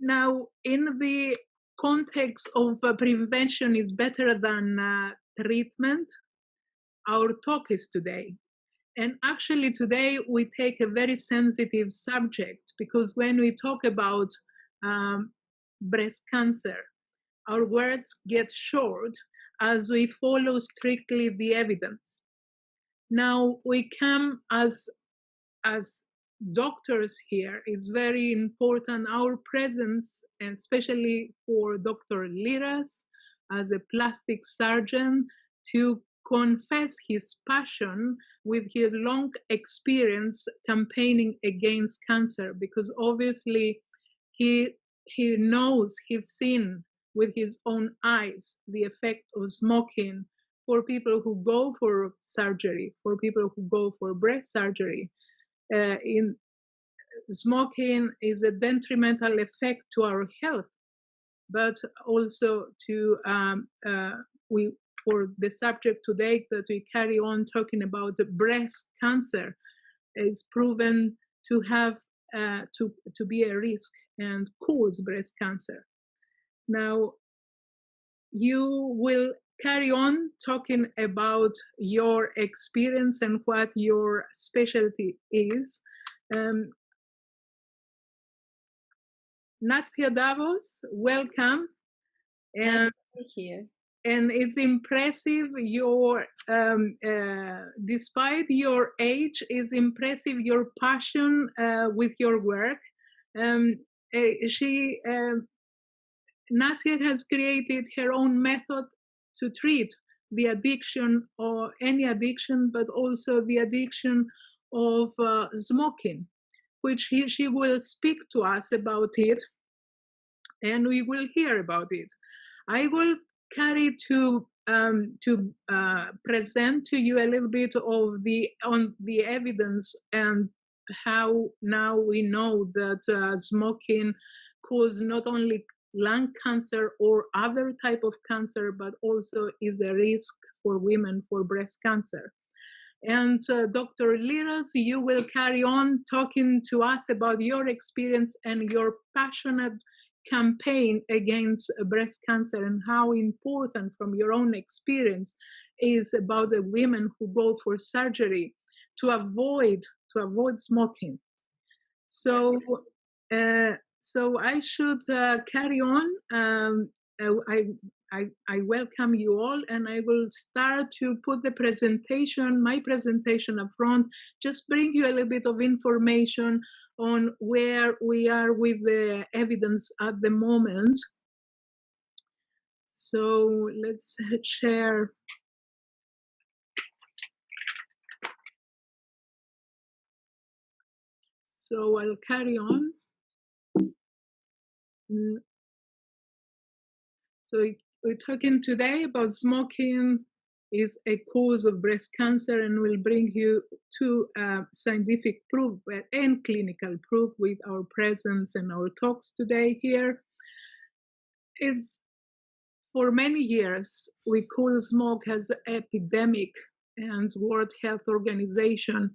Now, in the context of prevention is better than treatment, our talk is today. And actually today we take a very sensitive subject, because when we talk about breast cancer, our words get short as we follow strictly the evidence. Now we come as doctors here. Is very important, our presence, and especially for Dr. Lyras as a plastic surgeon, to confess his passion with his long experience campaigning against cancer, because obviously he knows, he's seen with his own eyes the effect of smoking for people who go for surgery, for people who go for breast surgery. In smoking is a detrimental effect to our health, but also to for the subject today that we carry on talking about, the breast cancer is proven to have to be a risk and cause breast cancer. Now you will carry on talking about your experience and what your specialty is. Nasia Davos, welcome. And here. And it's impressive, your despite your age, is impressive your passion with your work. Nasia has created her own method to treat the addiction, or any addiction, but also the addiction of smoking, which she will speak to us about it, and we will hear about it. I will carry to present to you a little bit of the evidence, and how now we know that smoking causes not only lung cancer or other type of cancer, but also is a risk for women for breast cancer. And Dr. Lyras, you will carry on talking to us about your experience and your passionate campaign against breast cancer, and how important, from your own experience, is about the women who go for surgery to avoid smoking. So I should carry on. I welcome you all, and I will start to put my presentation up front, just bring you a little bit of information on where we are with the evidence at the moment. So let's share. So I'll carry on. So we're talking today about smoking is a cause of breast cancer, and we'll bring you to scientific proof and clinical proof with our presence and our talks today here. It's for many years we call smoke as epidemic, and World Health Organization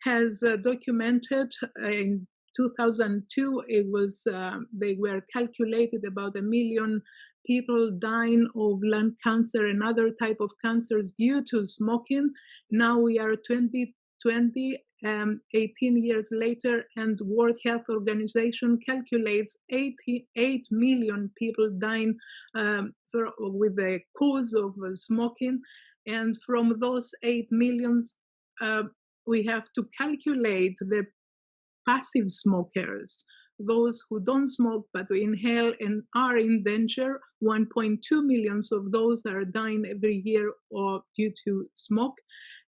has documented in 2002 it was they were calculated about 1 million people dying of lung cancer and other type of cancers due to smoking. Now we are 2020, 18 years later, and World Health Organization calculates 8 million people dying with the cause of smoking. And from those 8 millions, we have to calculate the passive smokers, those who don't smoke but inhale and are in danger. 1.2 million of those are dying every year due to smoke.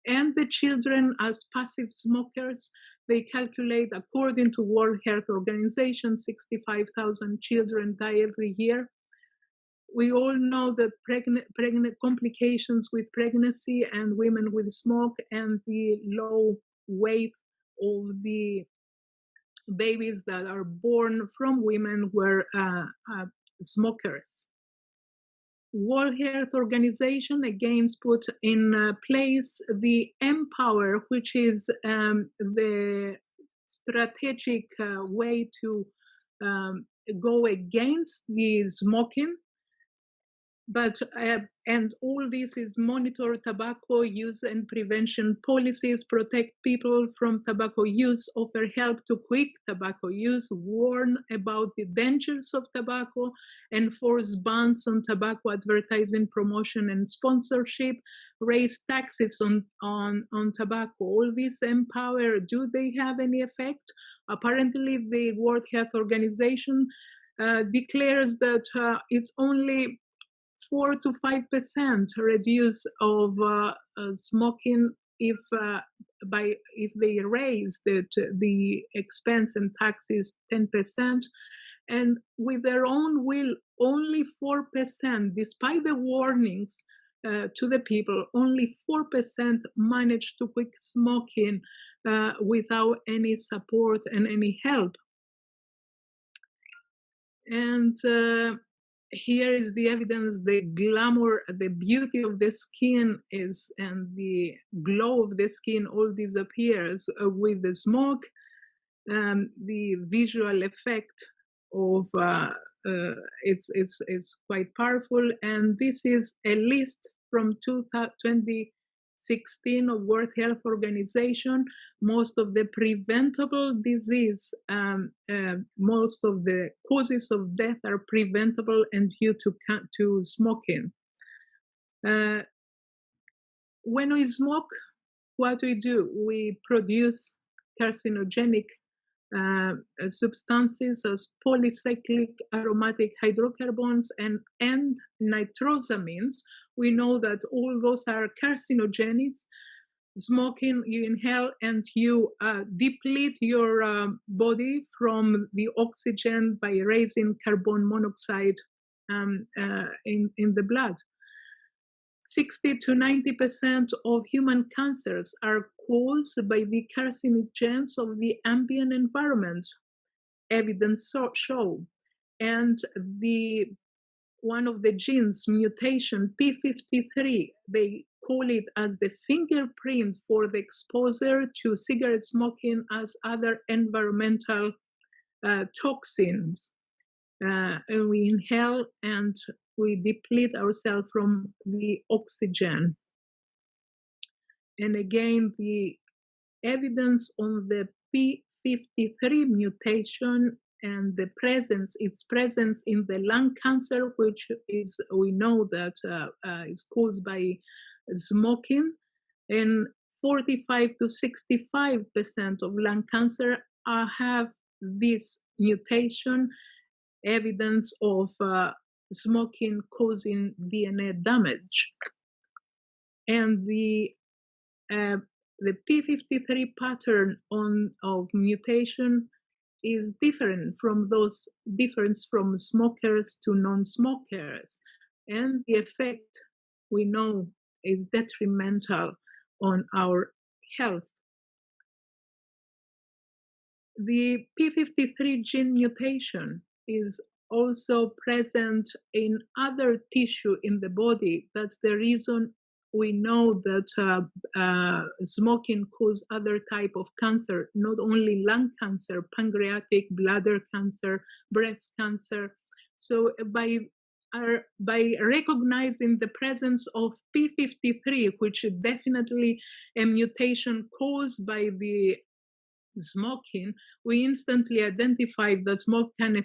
And the children as passive smokers, they calculate, according to World Health Organization, 65,000 children die every year. We all know that pregnant complications with pregnancy and women with smoke, and the low weight of the babies that are born from women were smokers. World Health Organization again put in place the Empower, which is the strategic way to go against the smoking, but and all this is monitor tobacco use and prevention policies, protect people from tobacco use, offer help to quit tobacco use, warn about the dangers of tobacco, enforce bans on tobacco advertising, promotion, and sponsorship, raise taxes on tobacco. All these empower. Do they have any effect? Apparently, the World Health Organization declares that it's only 4 to 5% reduce of smoking if they raise the expense and taxes 10%, and with their own will, only 4%, despite the warnings to the people, only 4% manage to quit smoking without any support and any help. And here is the evidence, the glamour, the beauty of the skin is, and the glow of the skin all disappears with the smoke. The visual effect of it's quite powerful. And this is a list from 2016 of World Health Organization. Most of the preventable disease, most of the causes of death are preventable and due to smoking. When we smoke, what do? We produce carcinogenic substances as polycyclic aromatic hydrocarbons and nitrosamines. We know that all those are carcinogenics. Smoking, you inhale and you deplete your body from the oxygen by raising carbon monoxide in the blood. 60 to 90% of human cancers are caused by the carcinogens of the ambient environment, evidence show. And one of the genes, mutation P53, they call it as the fingerprint for the exposure to cigarette smoking as other environmental toxins. And we inhale and we deplete ourselves from the oxygen. And again, the evidence on the P53 mutation and the its presence in the lung cancer, which is, we know that is caused by smoking, and 45 to 65% of lung cancer have this mutation, evidence of smoking causing DNA damage. And the P53 pattern of mutation is different from smokers to non-smokers, and the effect we know is detrimental on our health. The P53 gene mutation is also present in other tissue in the body. That's the reason we know that smoking causes other type of cancer, not only lung cancer, pancreatic, bladder cancer, breast cancer. So by recognizing the presence of P53, which is definitely a mutation caused by the smoking, we instantly identify that smoke can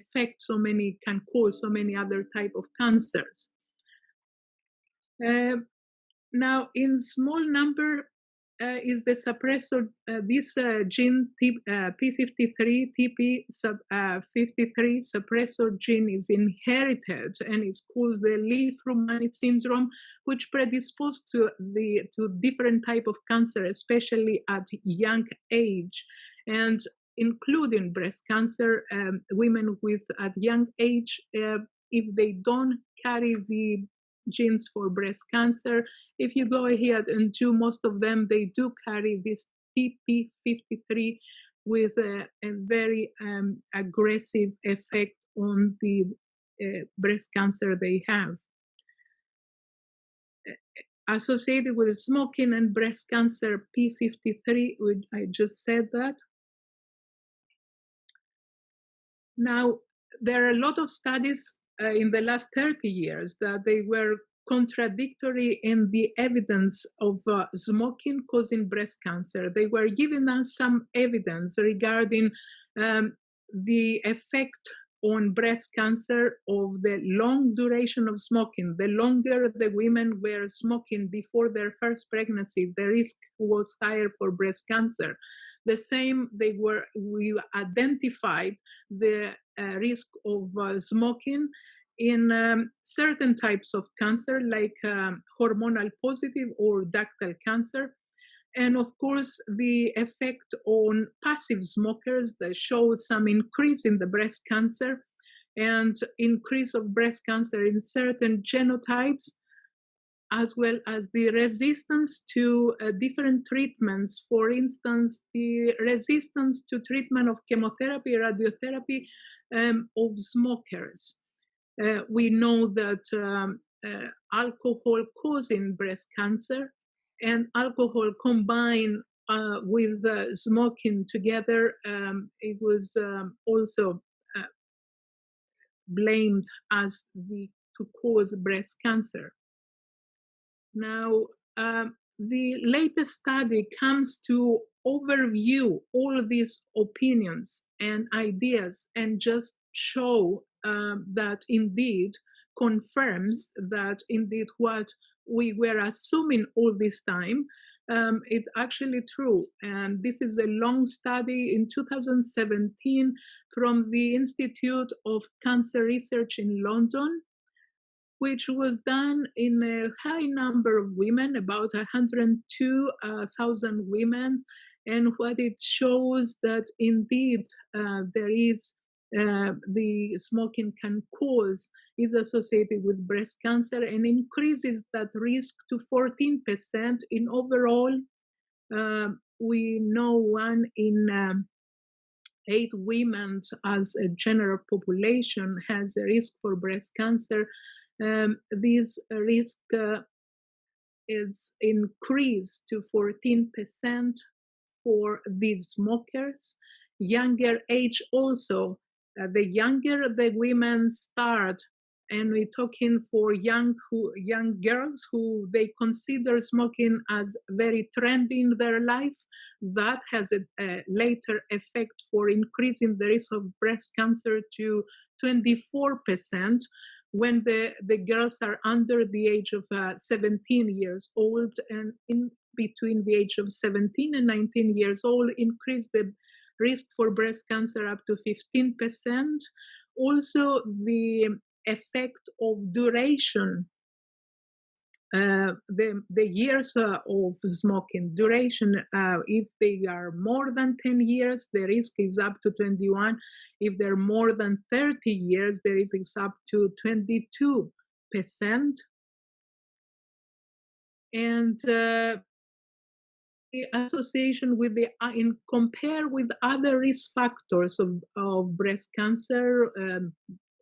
cause so many other type of cancers. Now, in small number is the suppressor. This gene P53 TP53 suppressor gene is inherited and is caused the Li-Frumann syndrome, which predisposes to different type of cancer, especially at young age, and including breast cancer. Women at young age, if they don't carry the genes for breast cancer, if you go ahead and do, most of them, they do carry this TP53 with a very aggressive effect on the breast cancer they have. Associated with smoking and breast cancer, P53, I just said that. Now, there are a lot of studies in the last 30 years that they were contradictory in the evidence of smoking causing breast cancer. They were giving us some evidence regarding the effect on breast cancer of the long duration of smoking. The longer the women were smoking before their first pregnancy, the risk was higher for breast cancer. The same, we identified the risk of smoking in certain types of cancer, like hormonal positive or ductal cancer. And of course, the effect on passive smokers that show some increase in the breast cancer and increase of breast cancer in certain genotypes, as well as the resistance to different treatments. For instance, the resistance to treatment of chemotherapy, radiotherapy of smokers. We know that alcohol causing breast cancer and alcohol combined with smoking together, it was also blamed as to cause breast cancer. Now, the latest study comes to overview all these opinions and ideas and just show that indeed confirms that indeed what we were assuming all this time, it's actually true. And this is a long study in 2017 from the Institute of Cancer Research in London, which was done in a high number of women, about 102,000 women. And what it shows that indeed there is the smoking can cause is associated with breast cancer and increases that risk to 14% in overall. We know 1 in 8 women as a general population has a risk for breast cancer. This risk is increased to 14% for these smokers. Younger age also, the younger the women start, and we're talking for young girls who they consider smoking as very trendy in their life, that has a later effect for increasing the risk of breast cancer to 24% when the girls are under the age of 17 years old, and in between the age of 17 and 19 years old, increase the risk for breast cancer up to 15%. Also, the effect of duration, the years of smoking duration, if they are more than 10 years, the risk is up to 21. If they're more than 30 years, the risk is up to 22%. And the association with in compare with other risk factors of breast cancer,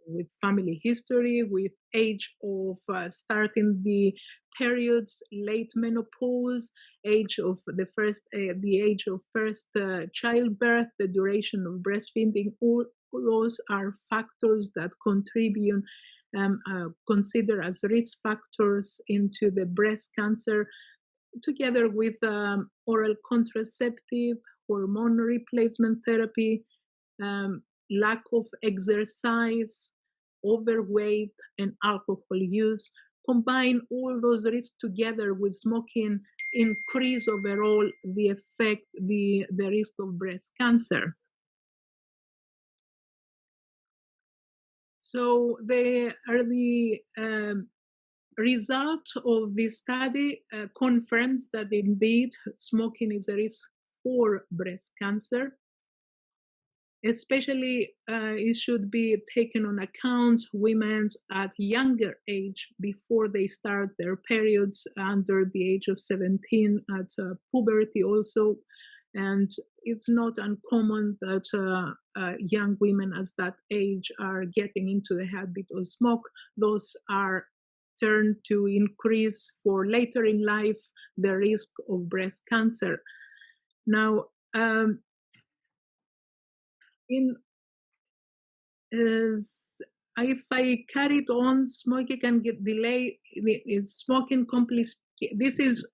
with family history, with age of starting the periods, late menopause, age of the age of first childbirth, the duration of breastfeeding, all those are factors that contribute, consider as risk factors into the breast cancer, together with oral contraceptive, hormone replacement therapy, lack of exercise, overweight, and alcohol use. Combine all those risks together with smoking, increase overall the effect, the risk of breast cancer. So the result of this study confirms that indeed smoking is a risk for breast cancer. Especially, it should be taken on account women at younger age before they start their periods, under the age of 17, at puberty also. And it's not uncommon that young women at that age are getting into the habit of smoke. Those are turned to increase for later in life the risk of breast cancer. Now, is if I carried on smoking can get delay is smoking this is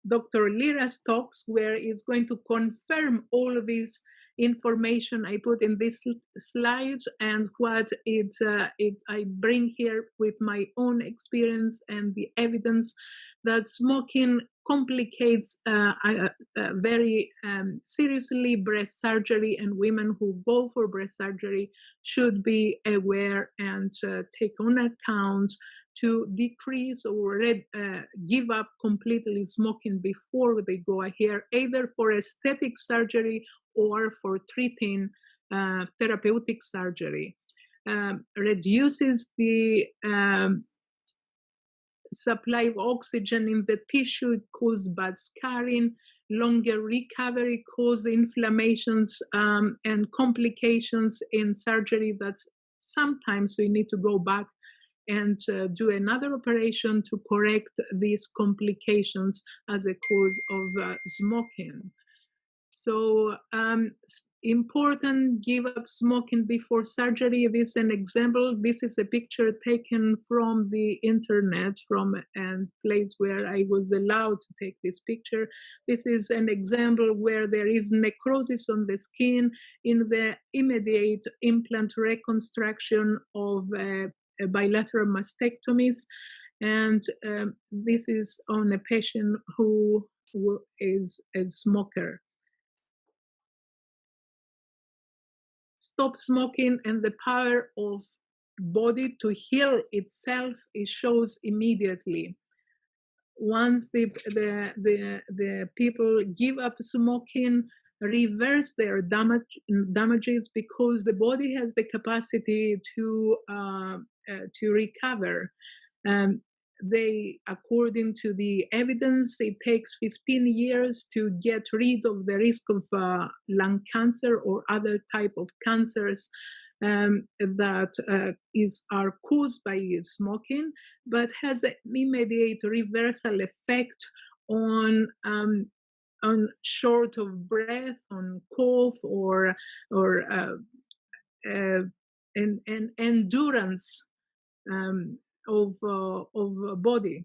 Dr. Lyras talks where he's going to confirm all of this information I put in this slide and what I bring here with my own experience and the evidence that smoking complicates very seriously breast surgery, and women who go for breast surgery should be aware and take on account to decrease or give up completely smoking before they go ahead, either for aesthetic surgery or for treating therapeutic surgery. Reduces the supply of oxygen in the tissue, cause bad scarring, longer recovery, cause inflammations and complications in surgery. That's sometimes we need to go back and do another operation to correct these complications as a cause of smoking. So important, give up smoking before surgery. This is an example. This is a picture taken from the internet from a place where I was allowed to take this picture. This is an example where there is necrosis on the skin in the immediate implant reconstruction of bilateral mastectomies. And this is on a patient who is a smoker. Stop smoking and the power of body to heal itself, it shows immediately. Once the people give up smoking, reverse their damages, because the body has the capacity to recover. According to the evidence, it takes 15 years to get rid of the risk of lung cancer or other type of cancers that are caused by smoking, but has an immediate reversal effect on short of breath, on cough, or endurance of body,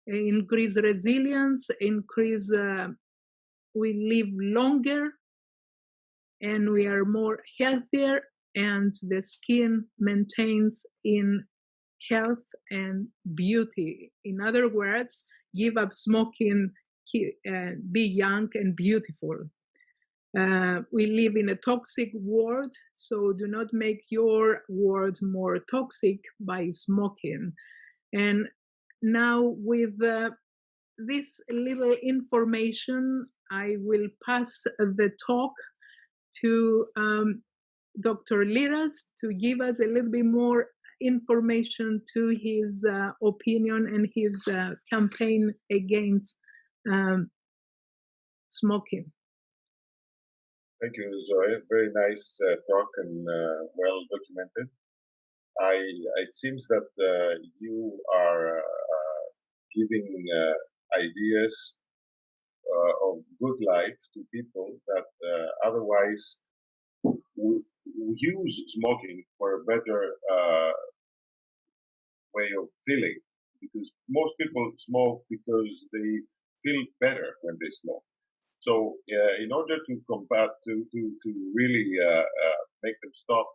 increase resilience, we live longer, and we are more healthier, and the skin maintains in health and beauty. In other words, give up smoking, be young and beautiful. We live in a toxic world, so do not make your world more toxic by smoking. And now with this little information, I will pass the talk to Dr. Lyras to give us a little bit more information to his opinion and his campaign against smoking. Thank you, Zoe. Very nice talk and well documented. It seems that you are giving ideas of good life to people that otherwise would use smoking for a better way of feeling, because most people smoke because they feel better when they smoke. So in order to combat, to really make them stop,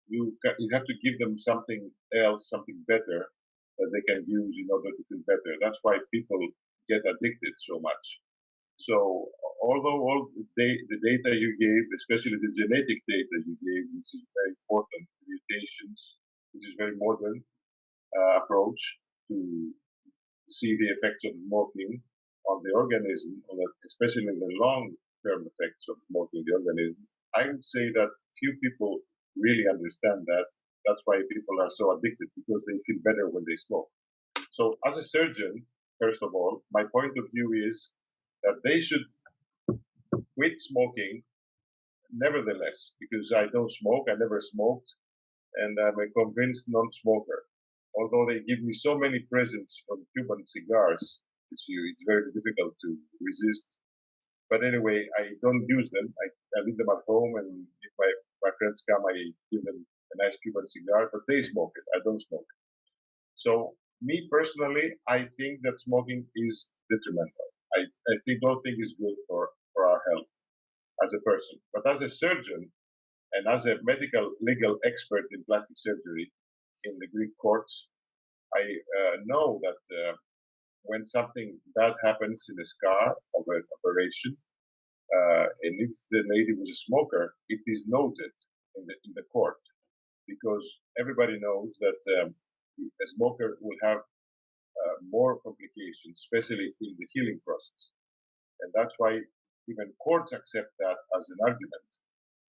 you have to give them something else, something better that they can use in order to feel better. That's why people get addicted so much. So although all the data you gave, especially the genetic data you gave, which is very important, mutations, which is very modern approach to see the effects of smoking on the organism, especially the long-term effects of smoking the organism, I would say that few people really understand that. That's why people are so addicted, because they feel better when they smoke. So as a surgeon, first of all, my point of view is that they should quit smoking nevertheless, because I don't smoke, I never smoked, and I'm a convinced non-smoker. Although they give me so many presents from Cuban cigars, which it's very difficult to resist. But anyway, I don't use them. I leave them at home, and if my friends come, I give them a nice Cuban cigar, but they smoke it. I don't smoke it. So me personally, I think that smoking is detrimental. I don't think it's good for our health as a person. But as a surgeon and as a medical legal expert in plastic surgery in the Greek courts, I know that when something bad happens in a scar of an operation, and if the lady was a smoker, it is noted in the court, because everybody knows that a smoker will have more complications, especially in the healing process. And that's why even courts accept that as an argument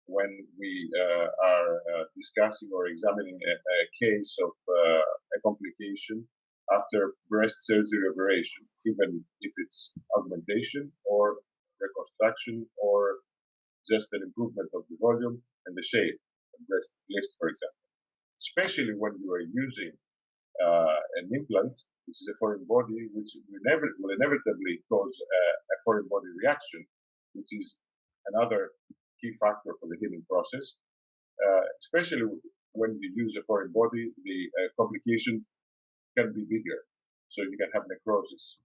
when we are discussing or examining a case of a complication after breast surgery operation, even if it's augmentation or reconstruction or just an improvement of the volume and the shape, a breast lift, for example. Especially when you are using an implant, which is a foreign body, which will inevitably cause a foreign body reaction, which is another key factor for the healing process. Especially when you use a foreign body, the complication can be bigger, so you can have necrosis.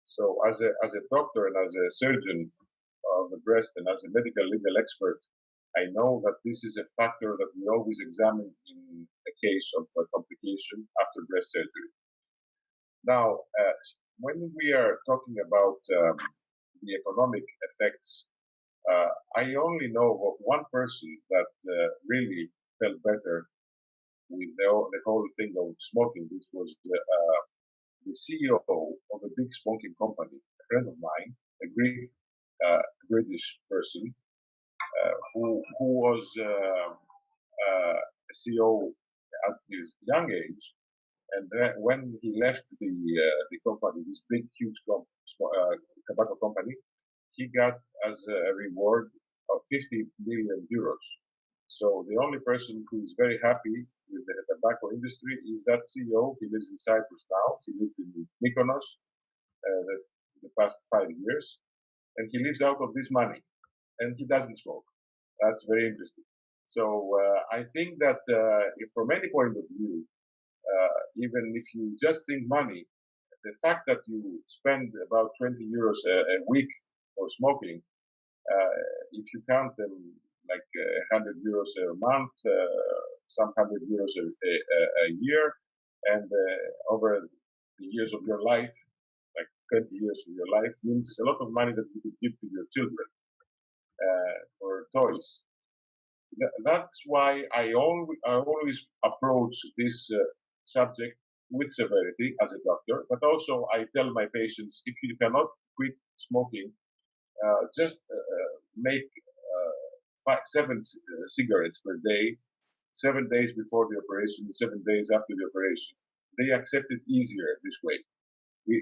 So as a doctor and as a surgeon of the breast and as a medical legal expert, I know that this is a factor that we always examine in a case of a complication after breast surgery. Now, when we are talking about the economic effects, I only know of one person that really felt better with the whole thing of smoking, which was the CEO of a big smoking company, a friend of mine, a Greek British person, who was a CEO at his young age, and when he left the company, this big, huge tobacco company, he got as a reward of 50 million euros. So the only person who is very happy with the tobacco industry is that CEO. He lives in Cyprus now. He lived in Mykonos the past 5 years, and he lives out of this money, and he doesn't smoke. That's very interesting. So I think that from any point of view, even if you just think money, the fact that you spend about 20 euros a week for smoking, if you count them like 100 euros a month, some 100 euros a year, and over the years of your life, like 20 years of your life, means a lot of money that you could give to your children for toys. That's why I always approach this subject with severity as a doctor, but also I tell my patients, if you cannot quit smoking, just make 7 cigarettes per day, 7 days before the operation, 7 days after the operation. They accept it easier this way,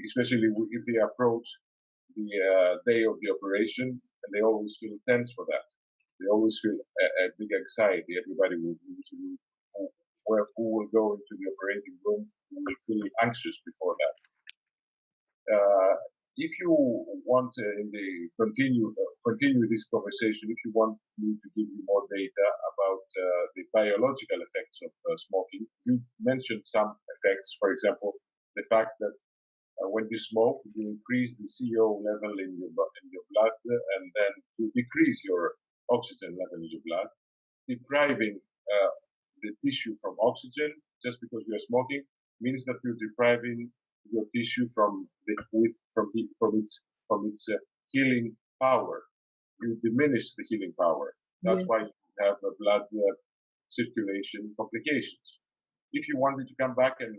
especially if they approach the day of the operation, and they always feel tense for that. They always feel a big anxiety. Everybody who will go into the operating room will feel anxious before that. If you want continue this conversation, if you want me to give you more data about the biological effects of smoking, you mentioned some effects. For example, the fact that when you smoke, you increase the CO level in your blood, and then you decrease your oxygen level in your blood, depriving the tissue from oxygen just because you are smoking means that you're depriving your tissue from its healing power. You diminish the healing power. That's why you have blood circulation complications. If you want me to come back and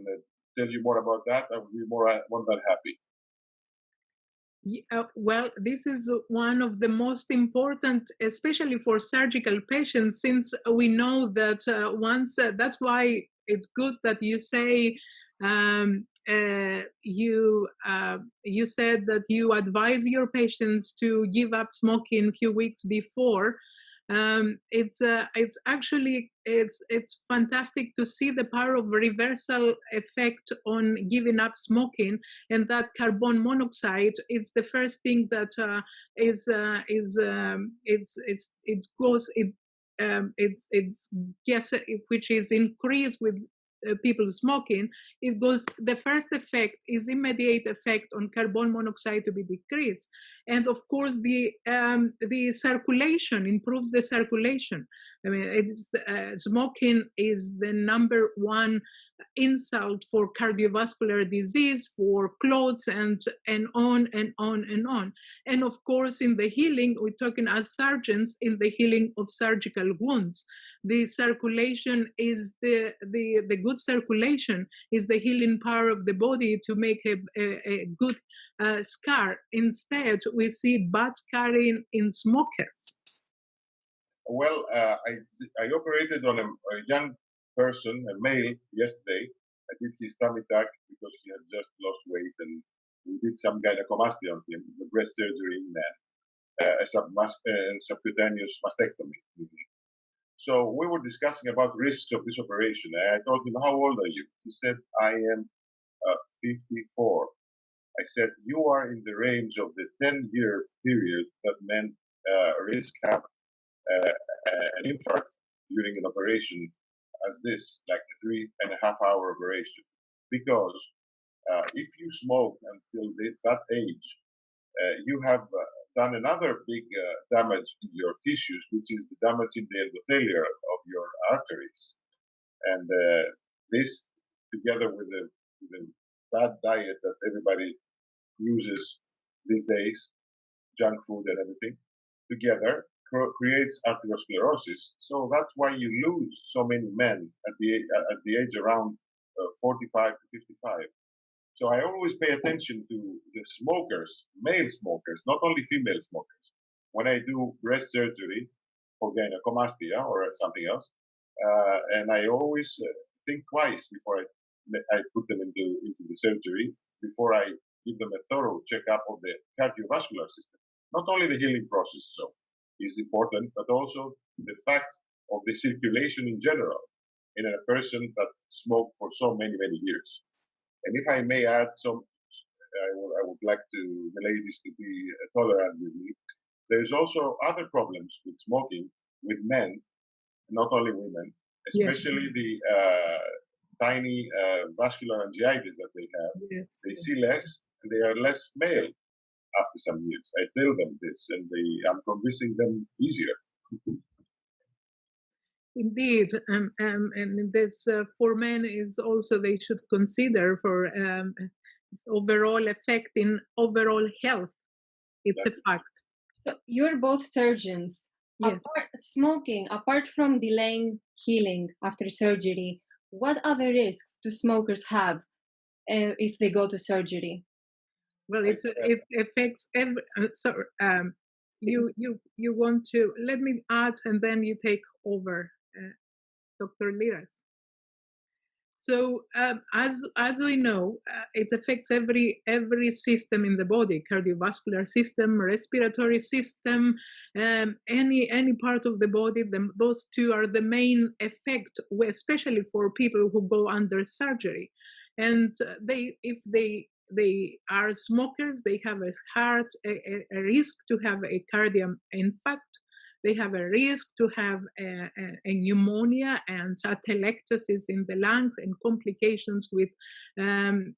tell you more about that, I would be more than happy. Well, this is one of the most important, especially for surgical patients, since we know that that's why it's good that you say you said that you advise your patients to give up smoking a few weeks before. It's actually fantastic to see the power of reversal effect on giving up smoking, and that carbon monoxide. It's the first thing that which is increased with people smoking, it goes. The first effect is immediate effect on carbon monoxide to be decreased, and of course the circulation improves the circulation. I mean, smoking is the number one insult for cardiovascular disease, for clots, and on and on and on. And of course, in the healing, we're talking as surgeons in the healing of surgical wounds. The circulation is the good circulation is the healing power of the body to make a good scar. Instead, we see bad scarring in smokers. Well, I operated on a young person, a male, yesterday. I did his tummy tuck because he had just lost weight, and we did some gynecomastia on him, the breast surgery in a subcutaneous mastectomy. So we were discussing about risks of this operation. I told him, "How old are you?" He said, "I am 54. I said, "You are in the range of the 10-year period that men risk have an infarct during an operation as this, like a 3.5-hour operation. Because if you smoke until that age, you have done another big damage in your tissues, which is the damage in the endothelium of your arteries. And this, together with the bad diet that everybody uses these days, junk food and everything, together creates arteriosclerosis. So that's why you lose so many men at the age around 45 to 55. So I always pay attention to the smokers, male smokers, not only female smokers. When I do breast surgery for gynecomastia or something else, and I always think twice before I put them into the surgery, before I give them a thorough checkup of the cardiovascular system. Not only the healing process so is important, but also the fact of the circulation in general in a person that smoked for so many years. And if I may add some, I would like the ladies to be tolerant with me. There's also other problems with smoking with men, not only women, especially the tiny vascular angiitis that they have. Yes. They see less, and they are less male after some years. I tell them this, and I'm convincing them easier. Indeed, and this for men is also they should consider for its overall effect in overall health. It's a fact. So you're both surgeons. Yes. Smoking, apart from delaying healing after surgery, what other risks do smokers have if they go to surgery? Well, it affects every. You want to let me add, and then you take over, Dr. Lyras. So as we know, it affects every system in the body: cardiovascular system, respiratory system, any part of the body. Those two are the main effect, especially for people who go under surgery. And if they are smokers, they have a risk to have a cardiac infarct. They have a risk to have a pneumonia and atelectasis in the lungs and complications with and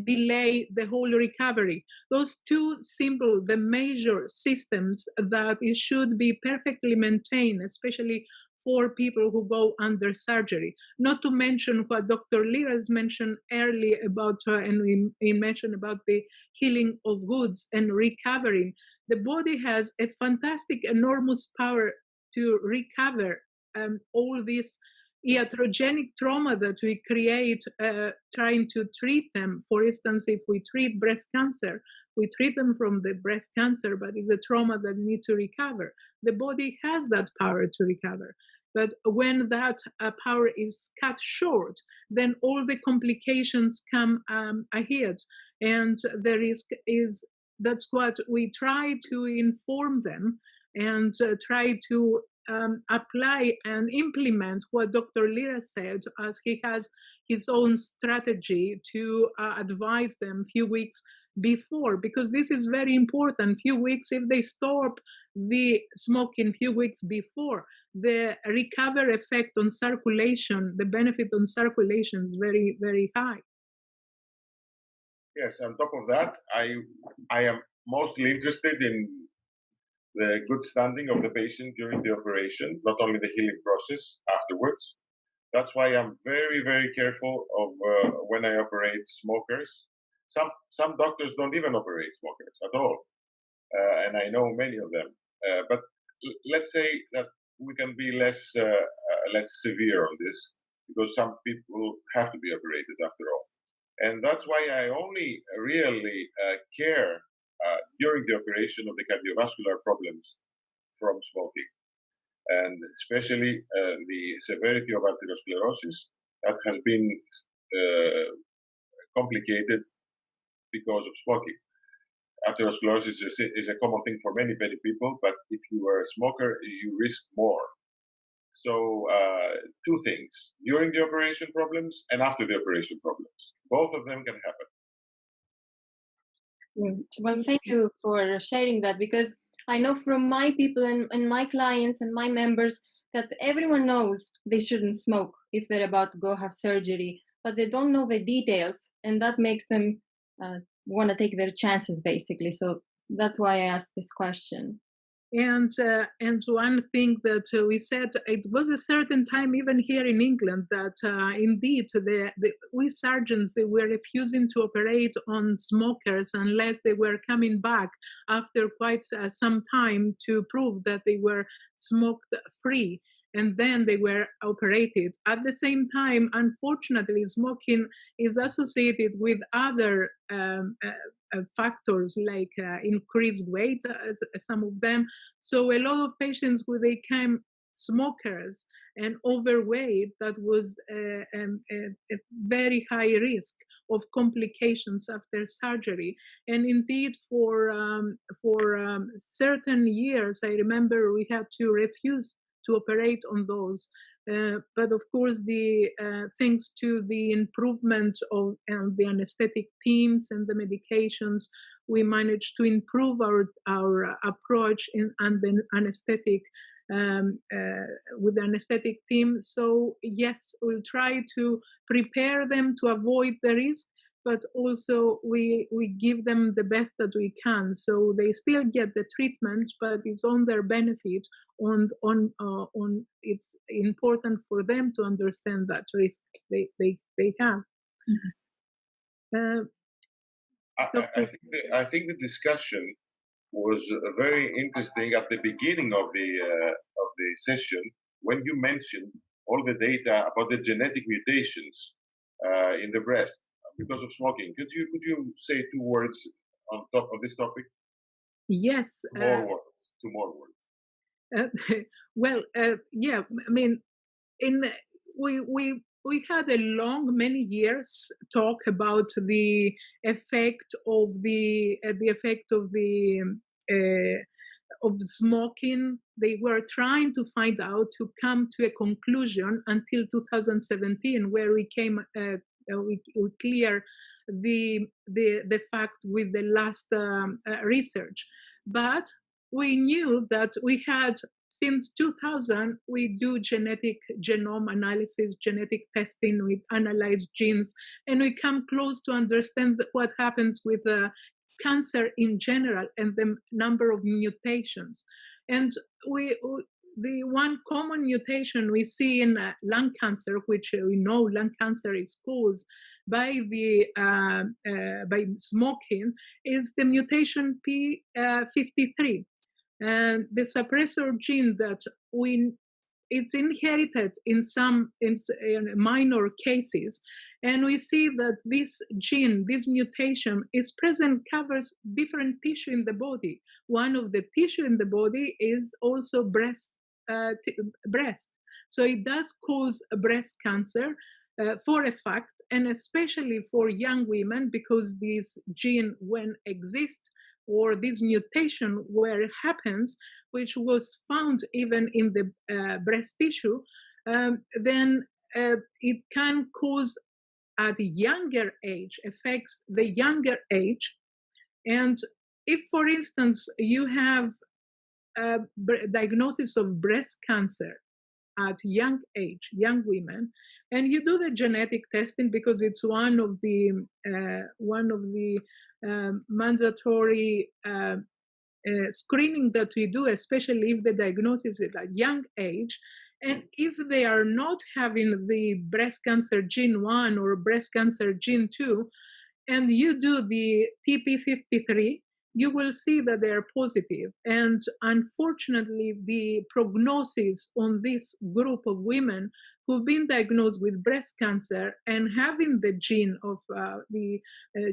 delay the whole recovery. Those two the major systems that it should be perfectly maintained, especially for people who go under surgery. Not to mention what Dr. Lyras mentioned earlier about, and he mentioned about the healing of wounds and recovering. The body has a fantastic, enormous power to recover all this iatrogenic trauma that we create trying to treat them. For instance, if we treat breast cancer, we treat them from the breast cancer, but it's a trauma that needs to recover. The body has that power to recover. But when that power is cut short, then all the complications come ahead. And the risk is, that's what we try to inform them and try to apply and implement what Dr. Lyras said, as he has his own strategy to advise them a few weeks before, because this is very important. Few weeks, if they stop the smoking few weeks before, the recovery effect on circulation, the benefit on circulation is very, very high. Yes, on top of that, I am mostly interested in the good standing of the patient during the operation, not only the healing process afterwards. That's why I'm very, very careful of when I operate smokers. Some doctors don't even operate smokers at all, and I know many of them. But let's say that we can be less severe on this, because some people have to be operated after all. And that's why I only really care during the operation of the cardiovascular problems from smoking, and especially the severity of arteriosclerosis that has been complicated because of smoking. Arteriosclerosis is a common thing for many, many people, but if you are a smoker, you risk more. So two things: during the operation problems and after the operation problems. Both of them can happen. Well, thank you for sharing that, because I know from my people and my clients and my members that everyone knows they shouldn't smoke if they're about to go have surgery, but they don't know the details, and that makes them want to take their chances, basically. So that's why I asked this question. And one thing that we said, it was a certain time even here in England that indeed we surgeons, they were refusing to operate on smokers unless they were coming back after quite some time to prove that they were smoke free, and then they were operated. At the same time, unfortunately, smoking is associated with other factors like increased weight, some of them. So a lot of patients who became smokers and overweight, that was a very high risk of complications after surgery. And indeed, for certain years, I remember we had to refuse to operate on those. But of course, thanks to the improvement of the anesthetic teams and the medications, we managed to improve our approach and the anesthetic with the anesthetic team. So yes, we'll try to prepare them to avoid the risk, but also we give them the best that we can. So they still get the treatment, but it's on their benefit. On it's important for them to understand that risk they have. Mm-hmm. I think the discussion was very interesting at the beginning of the session, when you mentioned all the data about the genetic mutations in the breast because of smoking. Could you say 2 words on top of this topic? Yes. 2 more words. Well, yeah. I mean, we had a long, many years talk about the effect of of smoking. They were trying to find out, to come to a conclusion until 2017, where we came we clear the fact with the last research. But we knew that we had, since 2000, we do genetic genome analysis, genetic testing, we analyze genes, and we come close to understand what happens with cancer in general and the number of mutations. And the one common mutation we see in lung cancer, which we know lung cancer is caused by by smoking, is the mutation P53. And the suppressor gene that it's inherited in minor cases. And we see that this gene, this mutation, is present, covers different tissue in the body. One of the tissue in the body is also breast. So it does cause breast cancer for a fact, and especially for young women, because this gene, when exists, or this mutation where it happens, which was found even in the breast tissue, then it can cause at a younger age, affects the younger age, And if, for instance, you have a diagnosis of breast cancer at young age, young women, and you do the genetic testing because it's one of the mandatory screening that we do, especially if the diagnosis is at young age. And if they are not having the breast cancer gene 1 or breast cancer gene 2, and you do the TP53, you will see that they are positive. And unfortunately, the prognosis on this group of women who've been diagnosed with breast cancer and having the gene of the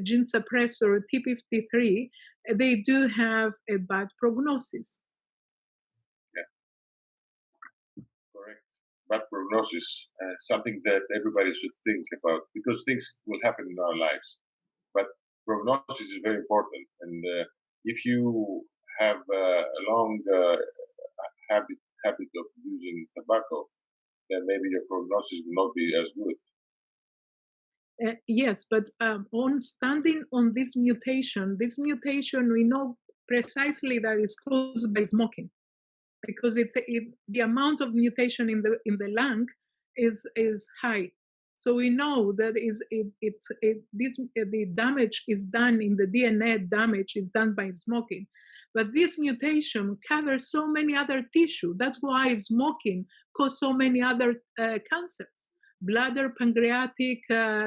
gene suppressor TP53, they do have a bad prognosis. Yeah, correct. Bad prognosis, something that everybody should think about, because things will happen in our lives. But prognosis is very important, and if you have a long habit of using tobacco, then maybe your prognosis will not be as good. Yes, but on standing on this mutation we know precisely that is caused by smoking, because the amount of mutation in the lung is high. So we know that the damage is done in the DNA. Damage is done by smoking, but this mutation covers so many other tissue. That's why smoking causes so many other cancers: bladder, pancreatic,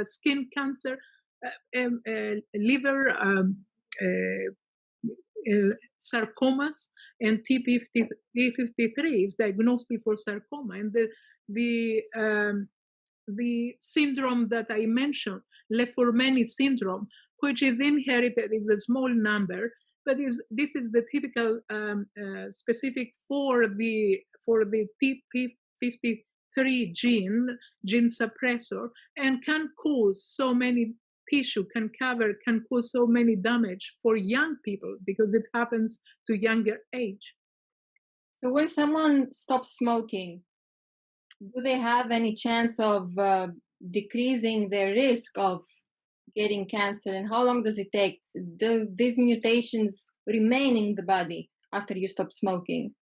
skin cancer, liver, sarcomas, and TP53 is diagnostic for sarcoma. And the syndrome that I mentioned, Leformani syndrome, which is inherited, is a small number, but this is the typical specific for the TP53 gene suppressor, and can cause so many tissue, can cause so many damage for young people because it happens to younger age. So when someone stops smoking, do they have any chance of decreasing their risk of getting cancer, and how long does it take? Do these mutations remain in the body after you stop smoking?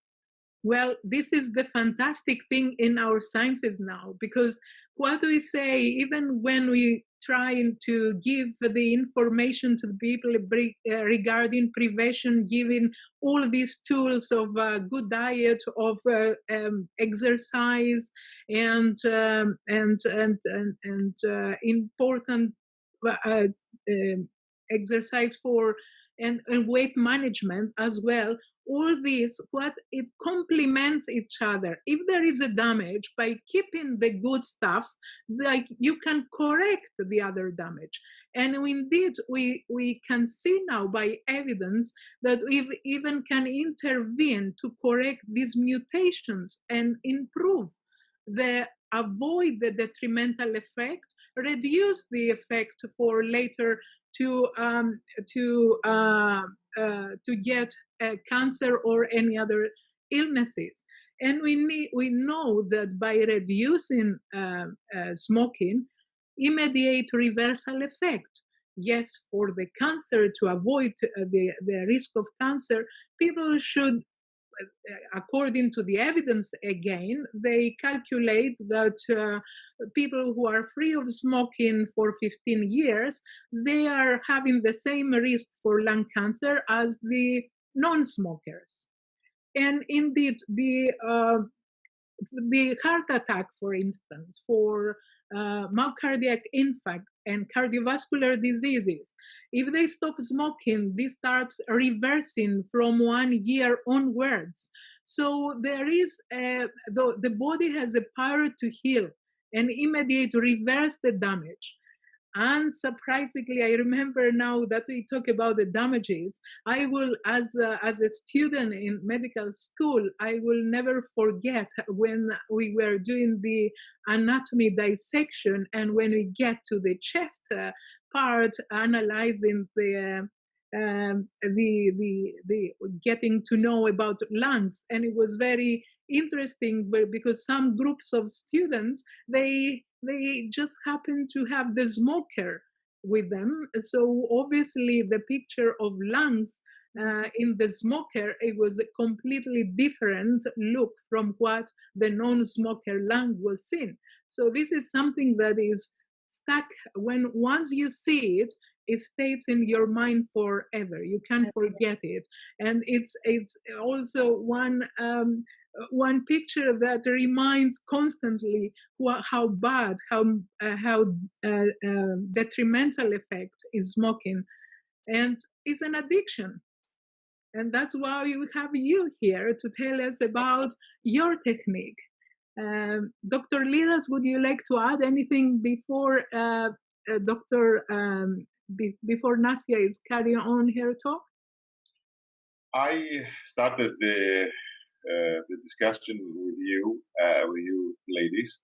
Well, this is the fantastic thing in our sciences now, because what we say, even when we try to give the information to the people regarding prevention, giving all these tools of good diet, of exercise, and important exercise for and weight management as well. All this, what it complements each other. If there is a damage, by keeping the good stuff, like you can correct the other damage. And indeed, we can see now by evidence that we even can intervene to correct these mutations and avoid the detrimental effect, reduce the effect for later to get cancer or any other illnesses. And we know that by reducing smoking, immediate reversal effect. Yes, for the cancer, to avoid the risk of cancer, people should, according to the evidence again, they calculate that people who are free of smoking for 15 years, they are having the same risk for lung cancer as the non-smokers. And indeed, the heart attack, for instance, for myocardial infarct and cardiovascular diseases, if they stop smoking, this starts reversing from 1 year onwards. So there is the body has a power to heal and immediately reverse the damage. Unsurprisingly, I remember now that we talk about the damages, I will, as a student in medical school, I will never forget when we were doing the anatomy dissection, and when we get to the chest part, analyzing the getting to know about lungs, and it was very interesting because some groups of students, they just happen to have the smoker with them. So obviously the picture of lungs in the smoker, it was a completely different look from what the non-smoker lung was seen. So this is something that is stuck. When once you see it, it stays in your mind forever. You can't forget it. And it's also one picture that reminds constantly how bad, how detrimental effect is smoking, and it's an addiction. And that's why we have you here to tell us about your technique. Dr. Lyras, would you like to add anything before before Nasia is carrying on her talk? I started the discussion with you ladies,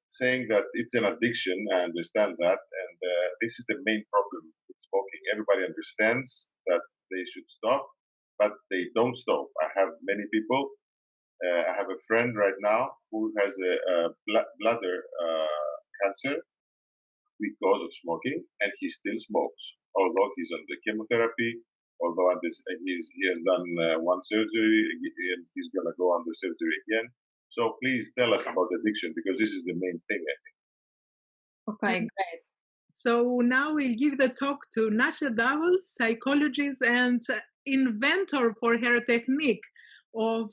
saying that it's an addiction. I understand that, and this is the main problem with smoking. Everybody understands that they should stop, but they don't stop. I have many people. I have a friend right now who has a bladder cancer because of smoking, and he still smokes, although he's on the chemotherapy. Although he has done one surgery, and he's going to go under surgery again. So please tell us about addiction, because this is the main thing, I think. Okay, great. So now we'll give the talk to Nasia Davos, psychologist and inventor for her technique of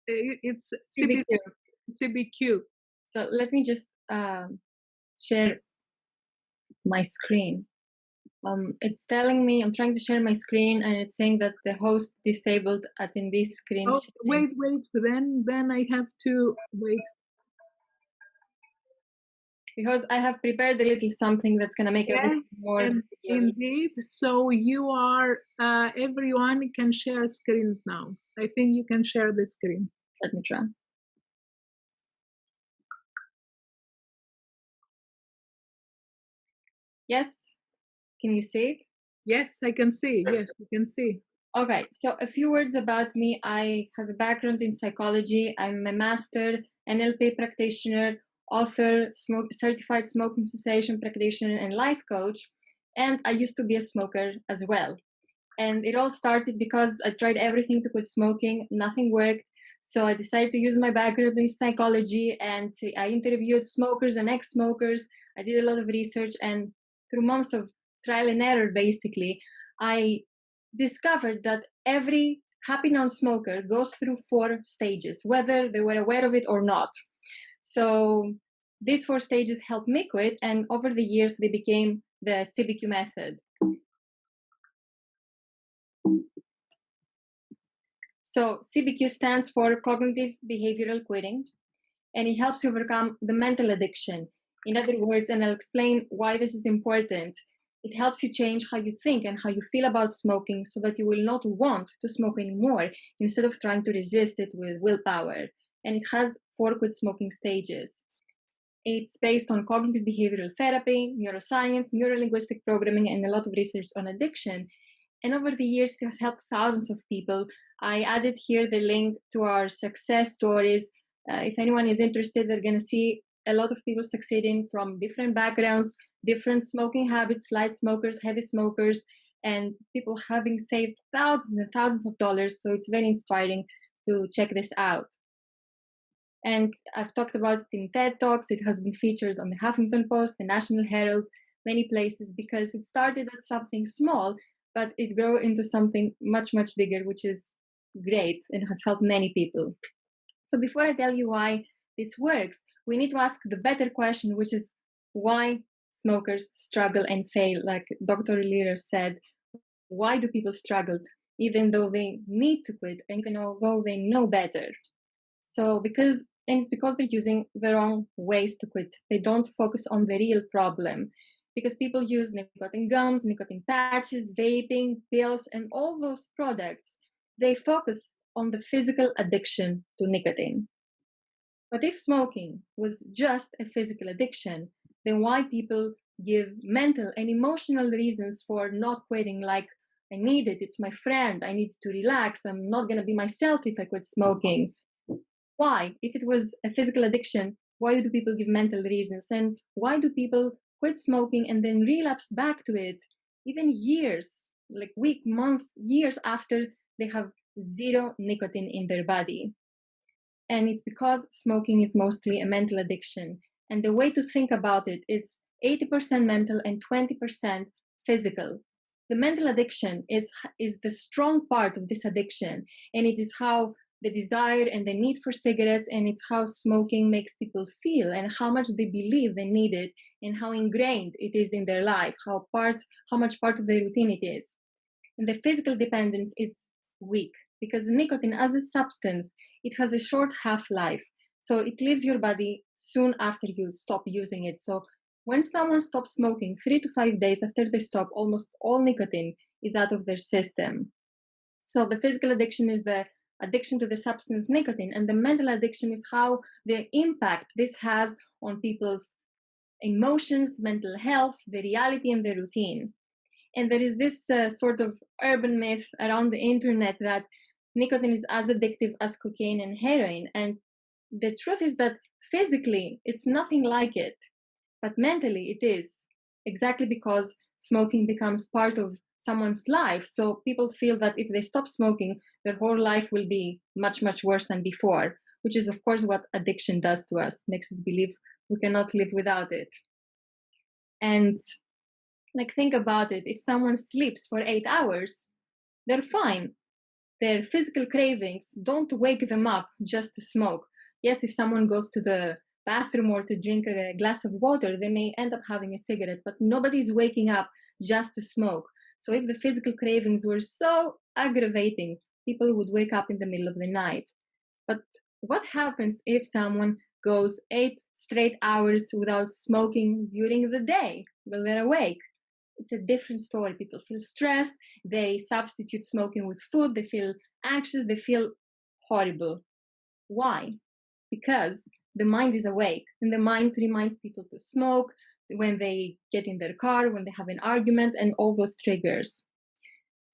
it's CBQ. So let me just share my screen. It's telling me, I'm trying to share my screen, and it's saying that the host disabled attendee screen. Oh, wait, then I have to wait. Because I have prepared a little something that's going to make everything more. Indeed. So you are, everyone can share screens now. I think you can share the screen. Let me try. Yes. Can you see it? Yes, I can see. Yes, I can see. Okay, so a few words about me. I have a background in psychology. I'm a master NLP practitioner, author, certified smoking cessation practitioner, and life coach. And I used to be a smoker as well. And it all started because I tried everything to quit smoking. Nothing worked. So I decided to use my background in psychology, and I interviewed smokers and ex-smokers. I did a lot of research, and through months of trial and error, basically, I discovered that every happy non-smoker goes through 4 stages, whether they were aware of it or not. So these 4 stages helped me quit, and over the years, they became the CBQ Method. So CBQ stands for Cognitive Behavioral Quitting, and it helps you overcome the mental addiction. In other words, and I'll explain why this is important, it helps you change how you think and how you feel about smoking so that you will not want to smoke anymore instead of trying to resist it with willpower. And it has 4 quit smoking stages. It's based on cognitive behavioral therapy, neuroscience, neurolinguistic programming, and a lot of research on addiction. And over the years, it has helped thousands of people. I added here the link to our success stories. If anyone is interested, they're going to see a lot of people succeeding from different backgrounds, different smoking habits, light smokers, heavy smokers, and people having saved thousands and thousands of dollars. So it's very inspiring to check this out. And I've talked about it in TED Talks. It has been featured on the Huffington Post, the National Herald, many places, because it started as something small, but it grew into something much, much bigger, which is great and has helped many people. So before I tell you why this works, we need to ask the better question, which is why smokers struggle and fail. Like Dr. Lyras said, why do people struggle even though they need to quit, even though they know better? So it's because they're using the wrong ways to quit. They don't focus on the real problem. Because people use nicotine gums, nicotine patches, vaping, pills, and all those products, they focus on the physical addiction to nicotine. But if smoking was just a physical addiction, then why people give mental and emotional reasons for not quitting, like, I need it, it's my friend, I need to relax, I'm not going to be myself if I quit smoking. Why? If it was a physical addiction, Why do people give mental reasons? And why do people quit smoking and then relapse back to it even years, like weeks, months, years after they have zero nicotine in their body? And it's because smoking is mostly a mental addiction. And the way to think about it, it's 80% mental and 20% physical. The mental addiction is the strong part of this addiction, and it is how the desire and the need for cigarettes, and it's how smoking makes people feel and how much they believe they need it and how ingrained it is in their life, how much part of their routine it is. And the physical dependence is weak because nicotine as a substance, it has a short half-life. So it leaves your body soon after you stop using it. So when someone stops smoking, 3 to 5 days after they stop, almost all nicotine is out of their system. So the physical addiction is the addiction to the substance nicotine, and the mental addiction is how the impact this has on people's emotions, mental health, the reality, and the routine. And there is this sort of urban myth around the internet that nicotine is as addictive as cocaine and heroin. And the truth is that physically, it's nothing like it. But mentally, it is. Exactly because smoking becomes part of someone's life. So people feel that if they stop smoking, their whole life will be much, much worse than before, which is, of course, what addiction does to us, makes us believe we cannot live without it. And like, think about it. If someone sleeps for 8 hours, they're fine. Their physical cravings don't wake them up just to smoke. Yes, if someone goes to the bathroom or to drink a glass of water, they may end up having a cigarette, but nobody's waking up just to smoke. So if the physical cravings were so aggravating, people would wake up in the middle of the night. But what happens if someone goes 8 straight hours without smoking during the day while they're awake? It's a different story. People feel stressed. They substitute smoking with food. They feel anxious. They feel horrible. Why? Because the mind is awake, and the mind reminds people to smoke when they get in their car, when they have an argument, and all those triggers.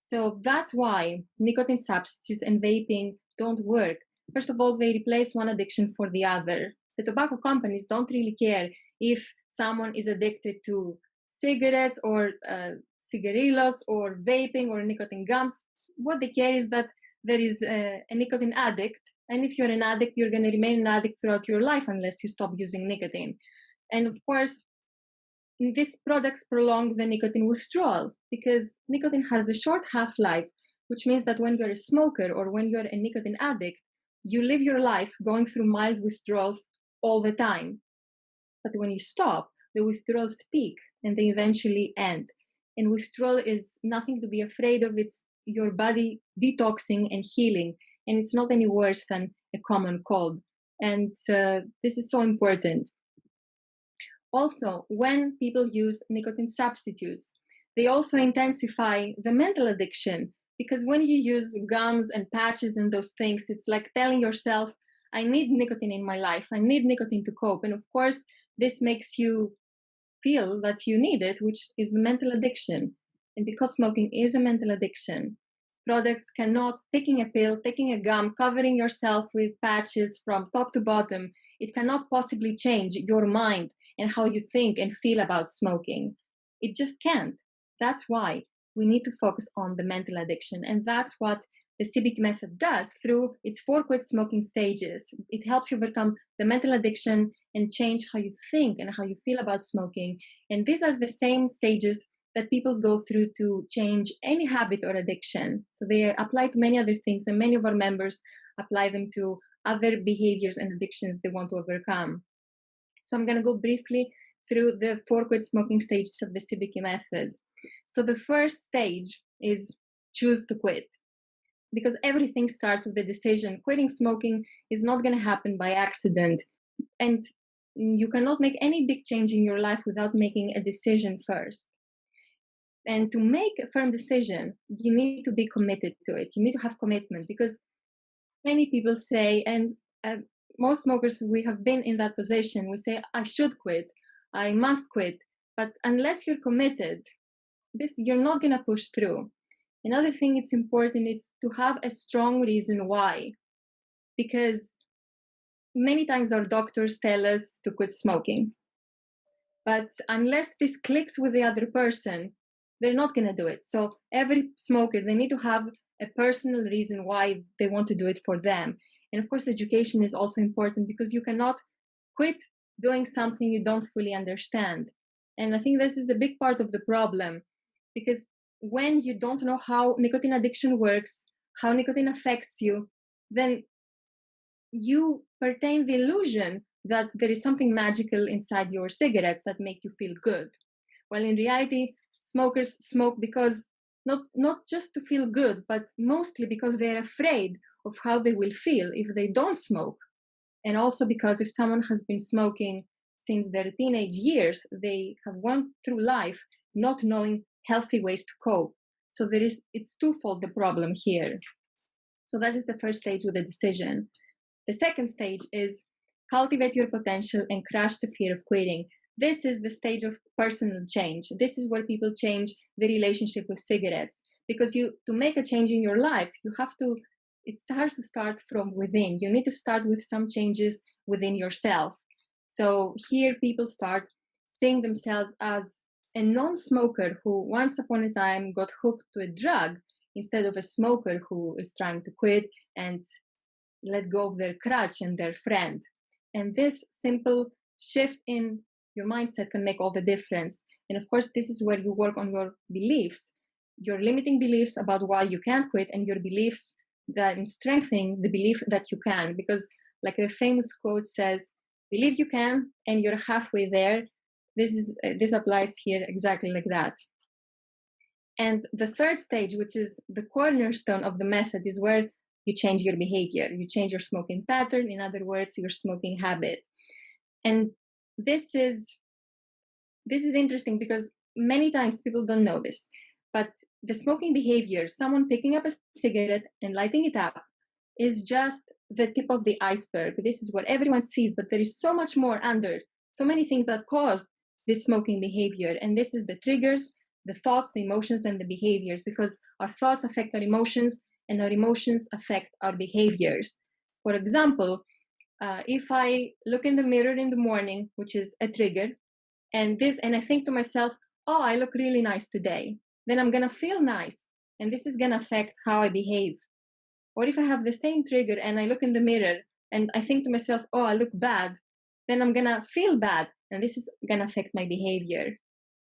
So that's why nicotine substitutes and vaping don't work. First of all, they replace one addiction for the other. The tobacco companies don't really care if someone is addicted to cigarettes or cigarillos or vaping or nicotine gums. What they care is that there is a nicotine addict, and if you're an addict, you're going to remain an addict throughout your life unless you stop using nicotine. And of course, these products prolong the nicotine withdrawal because nicotine has a short half-life, which means that when you're a smoker or when you're a nicotine addict, you live your life going through mild withdrawals all the time. But when you stop, the withdrawals peak and they eventually end. And withdrawal is nothing to be afraid of. It's your body detoxing and healing. And it's not any worse than a common cold. And this is so important. Also, when people use nicotine substitutes, they also intensify the mental addiction, because when you use gums and patches and those things, it's like telling yourself, I need nicotine in my life. I need nicotine to cope. And of course, this makes you feel that you need it, which is the mental addiction. And because smoking is a mental addiction, products cannot, taking a pill, taking a gum, covering yourself with patches from top to bottom, it cannot possibly change your mind and how you think and feel about smoking. It just can't. That's why we need to focus on the mental addiction. And that's what the CBQ method does through its 4 quit smoking stages. It helps you overcome the mental addiction and change how you think and how you feel about smoking. And these are the same stages that people go through to change any habit or addiction. So they apply to many other things, and many of our members apply them to other behaviors and addictions they want to overcome. So I'm going to go briefly through the 4 quit smoking stages of the CBQ method. So the first stage is choose to quit, because everything starts with the decision. Quitting smoking is not going to happen by accident, and you cannot make any big change in your life without making a decision first. And to make a firm decision, you need to be committed to it. You need to have commitment, because many people say, and most smokers, we have been in that position. We say, I should quit, I must quit. But unless you're committed, you're not going to push through. Another thing it's important is to have a strong reason why. Because many times our doctors tell us to quit smoking. But unless this clicks with the other person, they're not going to do it. So every smoker, they need to have a personal reason why they want to do it for them. And of course, education is also important, because you cannot quit doing something you don't fully understand. And I think this is a big part of the problem, because when you don't know how nicotine addiction works, how nicotine affects you, then you pertain the illusion that there is something magical inside your cigarettes that make you feel good. Well, in reality, smokers smoke because not just to feel good, but mostly because they're afraid of how they will feel if they don't smoke. And also because if someone has been smoking since their teenage years, they have gone through life not knowing healthy ways to cope. So it's twofold the problem here. So that is the first stage with the decision. The second stage is cultivate your potential and crush the fear of quitting. This is the stage of personal change. This is where people change the relationship with cigarettes. Because to make a change in your life, it starts to start from within. You need to start with some changes within yourself. So here people start seeing themselves as a non-smoker who once upon a time got hooked to a drug, instead of a smoker who is trying to quit and let go of their crutch and their friend. And this simple shift in your mindset can make all the difference. And of course, this is where you work on your beliefs, your limiting beliefs about why you can't quit, and your beliefs that in strengthening the belief that you can. Because like the famous quote says, believe you can and you're halfway there. This applies here exactly like that. And the third stage, which is the cornerstone of the method, is where you change your behavior. You change your smoking pattern. In other words, your smoking habit. And this is interesting because many times people don't know this, but the smoking behavior, someone picking up a cigarette and lighting it up, is just the tip of the iceberg. This is what everyone sees, but there is so much more under, so many things that cause this smoking behavior. And this is the triggers, the thoughts, the emotions, and the behaviors, because our thoughts affect our emotions and our emotions affect our behaviors. For example, if I look in the mirror in the morning, which is a trigger, and I think to myself, oh, I look really nice today, then I'm going to feel nice. And this is going to affect how I behave. Or if I have the same trigger and I look in the mirror and I think to myself, oh, I look bad, then I'm going to feel bad. And this is going to affect my behavior.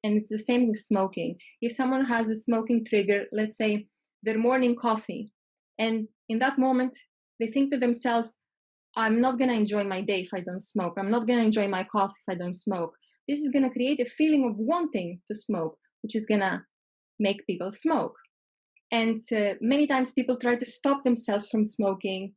And it's the same with smoking. If someone has a smoking trigger, let's say their morning coffee, and in that moment, they think to themselves, I'm not going to enjoy my day if I don't smoke. I'm not going to enjoy my coffee if I don't smoke. This is going to create a feeling of wanting to smoke, which is going to make people smoke. And many times people try to stop themselves from smoking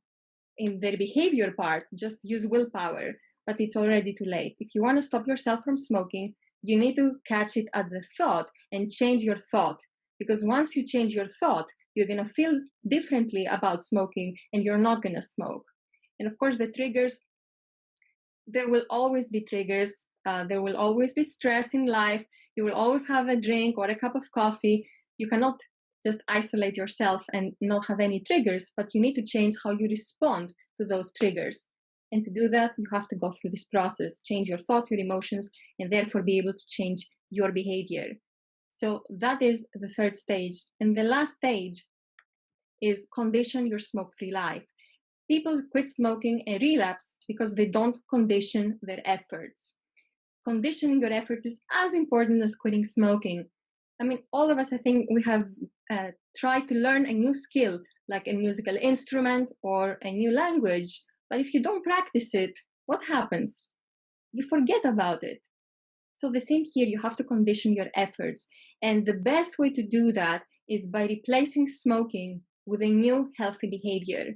in their behavior part, just use willpower, but it's already too late. If you want to stop yourself from smoking, you need to catch it at the thought and change your thought. Because once you change your thought, you're going to feel differently about smoking and you're not going to smoke. And of course, the triggers, there will always be triggers. There will always be stress in life. You will always have a drink or a cup of coffee. You cannot just isolate yourself and not have any triggers, but you need to change how you respond to those triggers. And to do that, you have to go through this process, change your thoughts, your emotions, and therefore be able to change your behavior. So that is the third stage. And the last stage is condition your smoke-free life. People quit smoking and relapse because they don't condition their efforts. Conditioning your efforts is as important as quitting smoking. I mean, all of us, I think we have tried to learn a new skill, like a musical instrument or a new language. But if you don't practice it, what happens? You forget about it. So the same here, you have to condition your efforts. And the best way to do that is by replacing smoking with a new healthy behavior.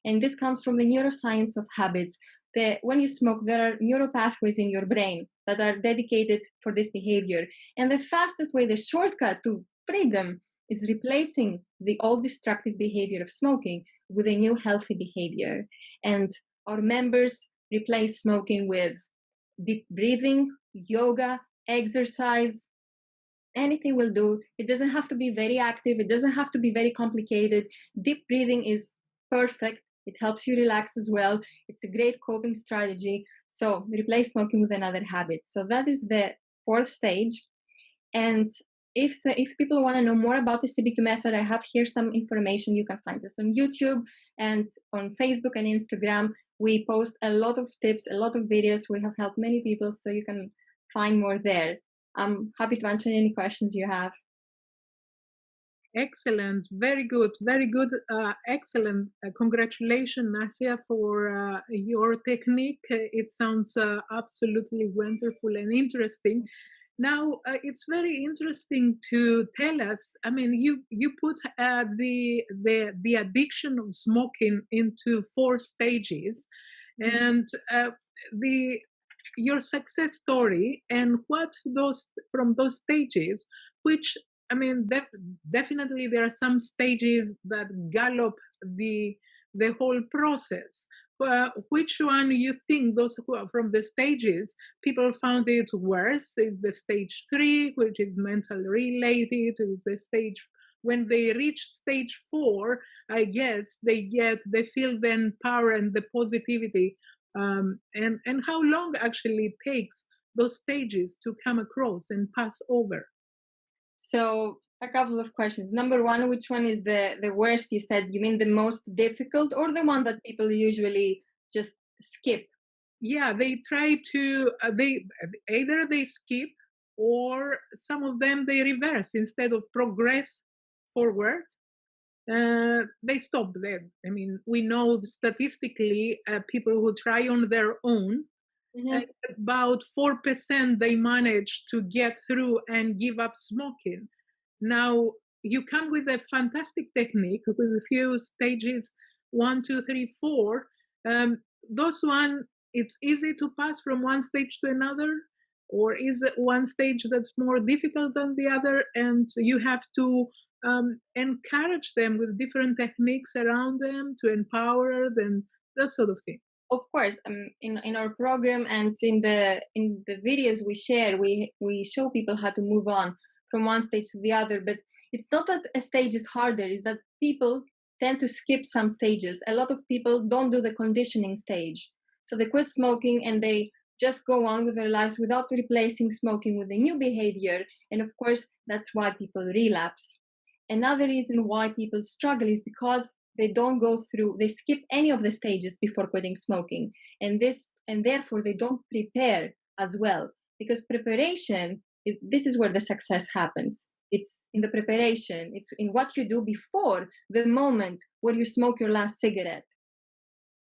And this comes from the neuroscience of habits. When you smoke, there are neural pathways in your brain that are dedicated for this behavior. And the fastest way, the shortcut to freedom, is replacing the old destructive behavior of smoking with a new healthy behavior. And our members replace smoking with deep breathing, yoga, exercise. Anything will do. It doesn't have to be very active. It doesn't have to be very complicated. Deep breathing is perfect. It helps you relax as well. It's a great coping strategy. So replace smoking with another habit. So that is the fourth stage. And if people want to know more about the CBQ method, I have here some information. You can find us on YouTube and on Facebook and Instagram. We post a lot of tips, a lot of videos. We have helped many people, so you can find more there. I'm happy to answer any questions you have. Excellent, very good, excellent. Congratulations, Nasia, for your technique. It sounds absolutely wonderful and interesting. Now, it's very interesting to tell us. I mean, you put the addiction of smoking into 4 stages, and your success story and what from those stages, which I mean, definitely there are some stages that gallop the whole process. Which one you think those who are from the stages, people found it worse? Is the stage 3, which is mental related? Is the stage when they reach stage 4? I guess they feel the power and the positivity. And how long actually it takes those stages to come across and pass over? So a couple of questions. Number one, which one is the worst? You said, you mean the most difficult, or the one that people usually just skip? Yeah, they try to, either they skip, or some of them they reverse. Instead of progress forward, they stop there. I mean, we know statistically people who try on their own, about 4% they manage to get through and give up smoking. Now, you come with a fantastic technique with a few stages, 1, 2, 3, 4. Those one, it's easy to pass from one stage to another, or is it one stage that's more difficult than the other, and you have to encourage them with different techniques around them to empower them, that sort of thing? Of course, in our program and in the videos we share, we show people how to move on from one stage to the other. But it's not that a stage is harder; it's that people tend to skip some stages. A lot of people don't do the conditioning stage, so they quit smoking and they just go on with their lives without replacing smoking with a new behavior. And of course, that's why people relapse. Another reason why people struggle is because they don't go through, they skip any of the stages before quitting smoking. And therefore they don't prepare as well, because preparation this is where the success happens. It's in the preparation. It's in what you do before the moment where you smoke your last cigarette.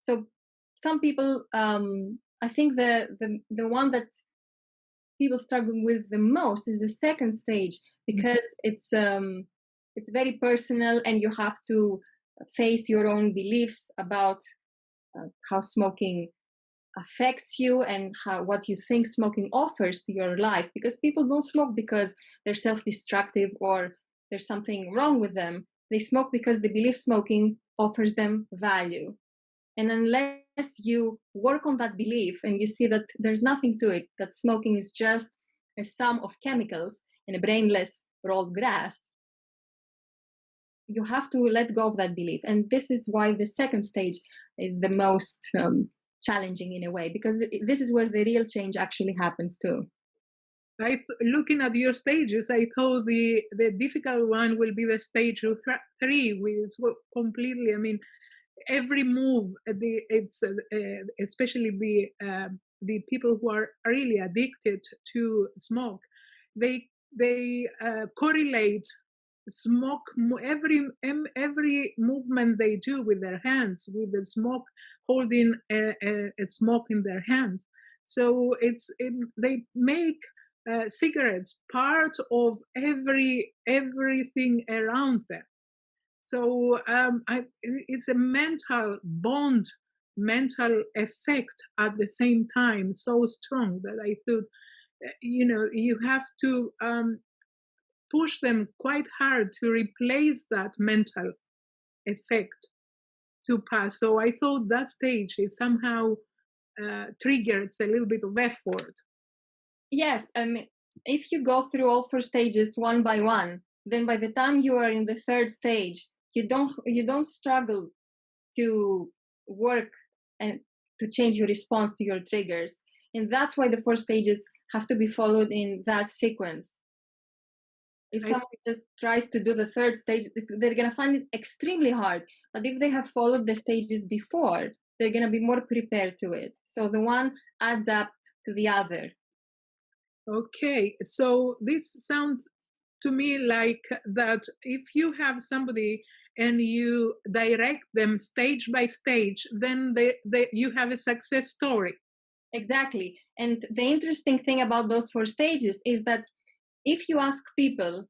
So some people, I think the one that people struggle with the most is the second stage, because it's very personal, and you have to face your own beliefs about how smoking affects you and what you think smoking offers to your life. Because people don't smoke because they're self-destructive or there's something wrong with them. They smoke because they believe smoking offers them value. And unless you work on that belief and you see that there's nothing to it, that smoking is just a sum of chemicals and a brainless rolled grass, you have to let go of that belief. And this is why the second stage is the most challenging in a way, because this is where the real change actually happens too. Looking at your stages, I thought the difficult one will be the stage 3, which is completely, I mean, every move, it's especially the people who are really addicted to smoke, they correlate smoke, every movement they do with their hands, with the smoke, holding a smoke in their hands. So they make cigarettes part of everything around them. So it's a mental bond, mental effect at the same time, so strong that I thought, you have to push them quite hard to replace that mental effect to pass. So I thought that stage is somehow triggers a little bit of effort. Yes, if you go through all 4 stages one by one, then by the time you are in the 3rd stage, you don't struggle to work and to change your response to your triggers. And that's why the 4 stages have to be followed in that sequence. If someone just tries to do the 3rd stage, they're going to find it extremely hard. But if they have followed the stages before, they're going to be more prepared to it. So the one adds up to the other. Okay, so this sounds to me like that if you have somebody and you direct them stage by stage, then you have a success story. Exactly. And the interesting thing about those 4 stages is that if you ask people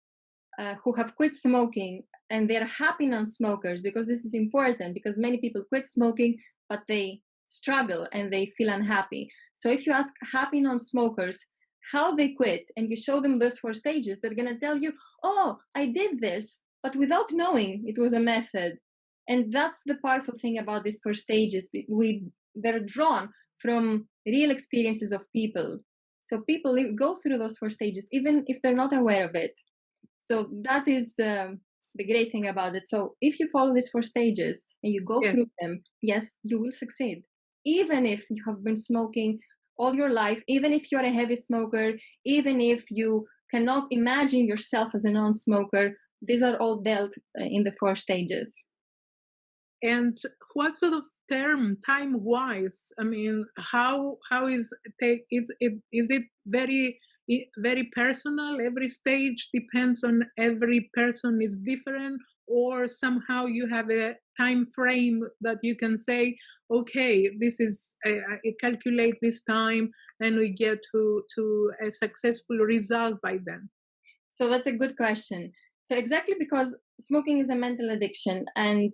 who have quit smoking and they're happy non-smokers, because this is important, because many people quit smoking, but they struggle and they feel unhappy. So if you ask happy non-smokers how they quit and you show them those 4 stages, they're going to tell you, oh, I did this, but without knowing it was a method. And that's the powerful thing about these 4 stages. They're drawn from real experiences of people. So people go through those 4 stages, even if they're not aware of it. So that is the great thing about it. So if you follow these 4 stages and you go through them, yes, you will succeed. Even if you have been smoking all your life, even if you're a heavy smoker, even if you cannot imagine yourself as a non-smoker, these are all dealt in the 4 stages. And what sort of term, time-wise? I mean, how is it very personal? Every stage depends on every person is different, or somehow you have a time frame that you can say, okay, this is calculate this time, and we get to a successful result by then. So that's a good question. So exactly because smoking is a mental addiction, and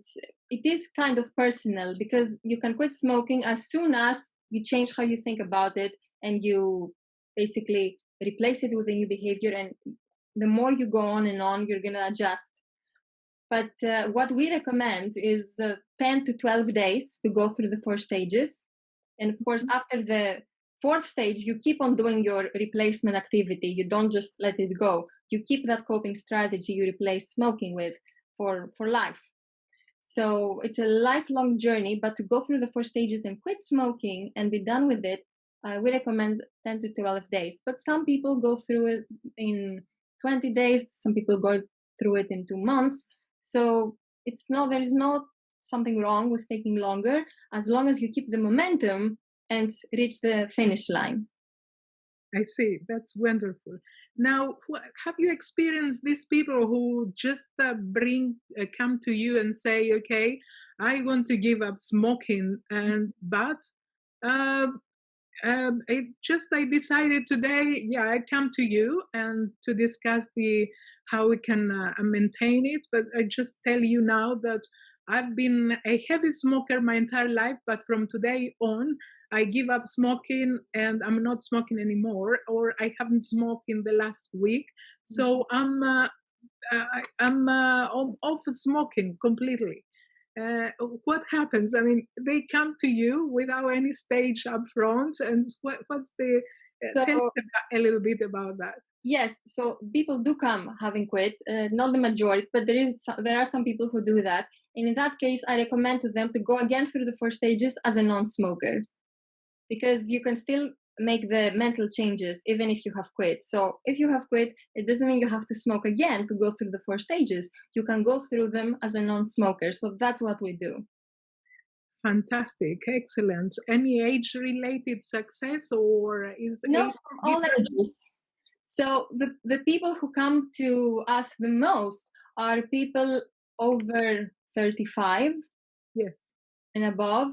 it is kind of personal, because you can quit smoking as soon as you change how you think about it and you basically replace it with a new behavior. And the more you go on and on, you're going to adjust. But what we recommend is 10 to 12 days to go through the 4 stages. And of course, after the 4th stage, you keep on doing your replacement activity. You don't just let it go. You keep that coping strategy you replace smoking with for life. So it's a lifelong journey, but to go through the 4 stages and quit smoking and be done with it, we recommend 10 to 12 days. But some people go through it in 20 days. Some people go through it in 2 months. So there is not something wrong with taking longer, as long as you keep the momentum and reach the finish line. I see. That's wonderful. Now, have you experienced these people who just come to you and say, okay, I want to give up smoking, but I decided today, I come to you and to discuss how we can maintain it. But I just tell you now that I've been a heavy smoker my entire life, but from today on, I give up smoking and I'm not smoking anymore, or I haven't smoked in the last week. So I'm off smoking completely. What happens? I mean, they come to you without any stage up front, and what's the tell us a little bit about that. Yes, so people do come having quit, not the majority, but there are some people who do that. And in that case, I recommend to them to go again through the 4 stages as a non-smoker, because you can still make the mental changes even if you have quit. So if you have quit, it doesn't mean you have to smoke again to go through the 4 stages. You can go through them as a non-smoker. So that's what we do. Fantastic, excellent. Any age-related success, or is no, from all ages? So the people who come to us the most are people over 35, yes, and above.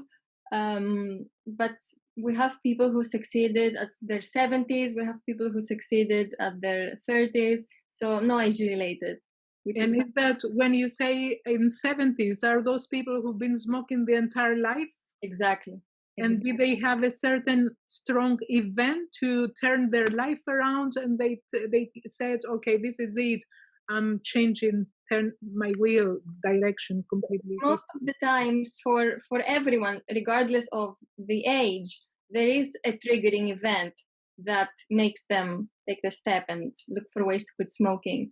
But we have people who succeeded at their 70s. We have people who succeeded at their 30s. So no age related. And is that when you say in 70s, are those people who've been smoking the entire life? Exactly. And did they have a certain strong event to turn their life around, and they said, okay, this is it, I'm changing, turn my wheel direction completely? Most of the times for everyone, regardless of the age, there is a triggering event that makes them take the step and look for ways to quit smoking.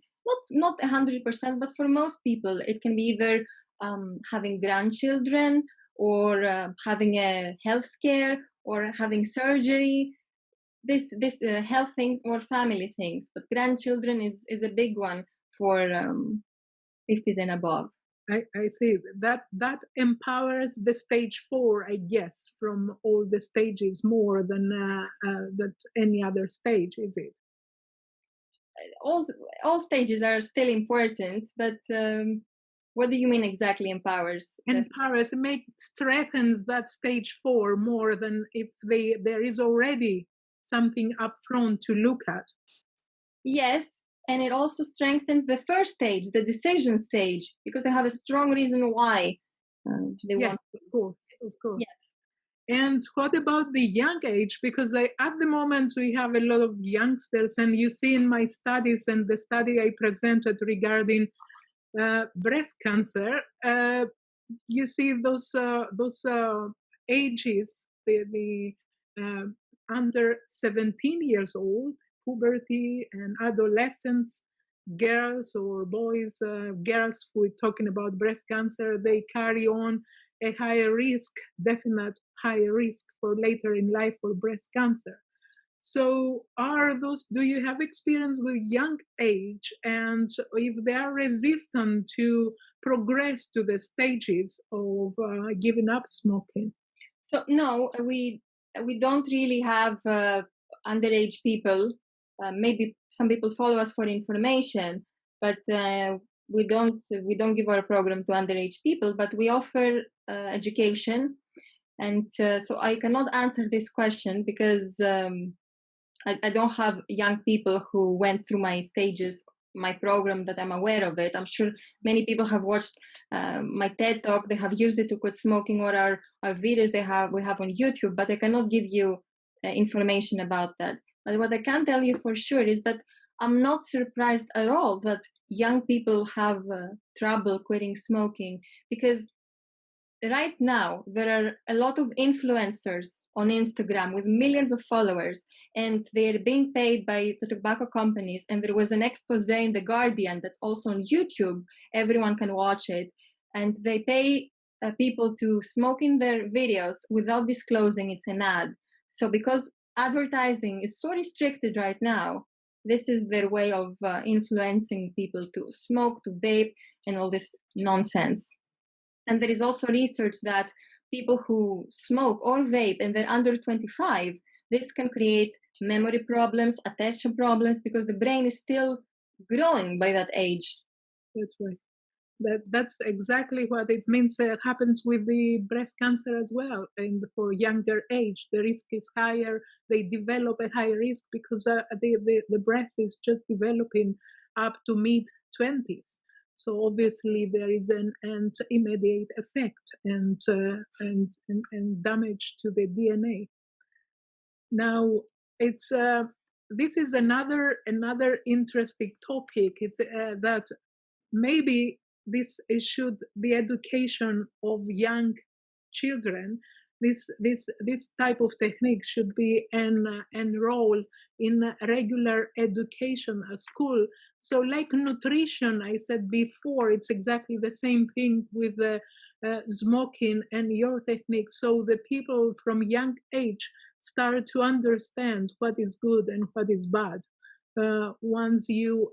Not 100%, but for most people, it can be either having grandchildren, or having a health scare or having surgery. This health things or family things, but grandchildren is a big one for 50s and above. I see that empowers the stage 4, I guess, from all the stages more than that any other stage, is it? All stages are still important, but what do you mean exactly empowers? Empowers, strengthens that stage 4 more than if there is already something up front to look at. Yes, and it also strengthens the first stage, the decision stage, because they have a strong reason why they want. Of course. Yes. And what about the young age? Because at the moment we have a lot of youngsters, and you see in my studies and the study I presented regarding breast cancer, you see those ages, the under 17 years old, puberty and adolescents, girls or boys, girls who are talking about breast cancer, they carry on a higher risk, definite higher risk for later in life for breast cancer. So do you have experience with young age, and if they are resistant to progress to the stages of giving up smoking? So no, we don't really have underage people. Maybe some people follow us for information, but we don't give our program to underage people, but we offer education. And so I cannot answer this question because I don't have young people who went through my stages, my program, that I'm aware of it. I'm sure many people have watched my TED Talk, they have used it to quit smoking, or our videos we have on YouTube, but I cannot give you information about that. But what I can tell you for sure is that I'm not surprised at all that young people have trouble quitting smoking, because right now there are a lot of influencers on Instagram with millions of followers, and they're being paid by the tobacco companies. And there was an expose in The Guardian that's also on YouTube. Everyone can watch it. And they pay people to smoke in their videos without disclosing it's an ad. So because advertising is so restricted right now, this is their way of influencing people to smoke, to vape, and all this nonsense. And there is also research that people who smoke or vape and they're under 25, this can create memory problems, attention problems, because the brain is still growing by that age. That's right. That's exactly what it means. Happens with the breast cancer as well. And for younger age, the risk is higher. They develop a higher risk because the breast is just developing up to mid-20s. So obviously there is an immediate effect and damage to the DNA. Now it's this is another interesting topic. It's that maybe this should be education of young children. This type of technique should be enrolled in regular education at school. So like nutrition, I said before, it's exactly the same thing with the smoking and your technique. So the people from young age start to understand what is good and what is bad. Once you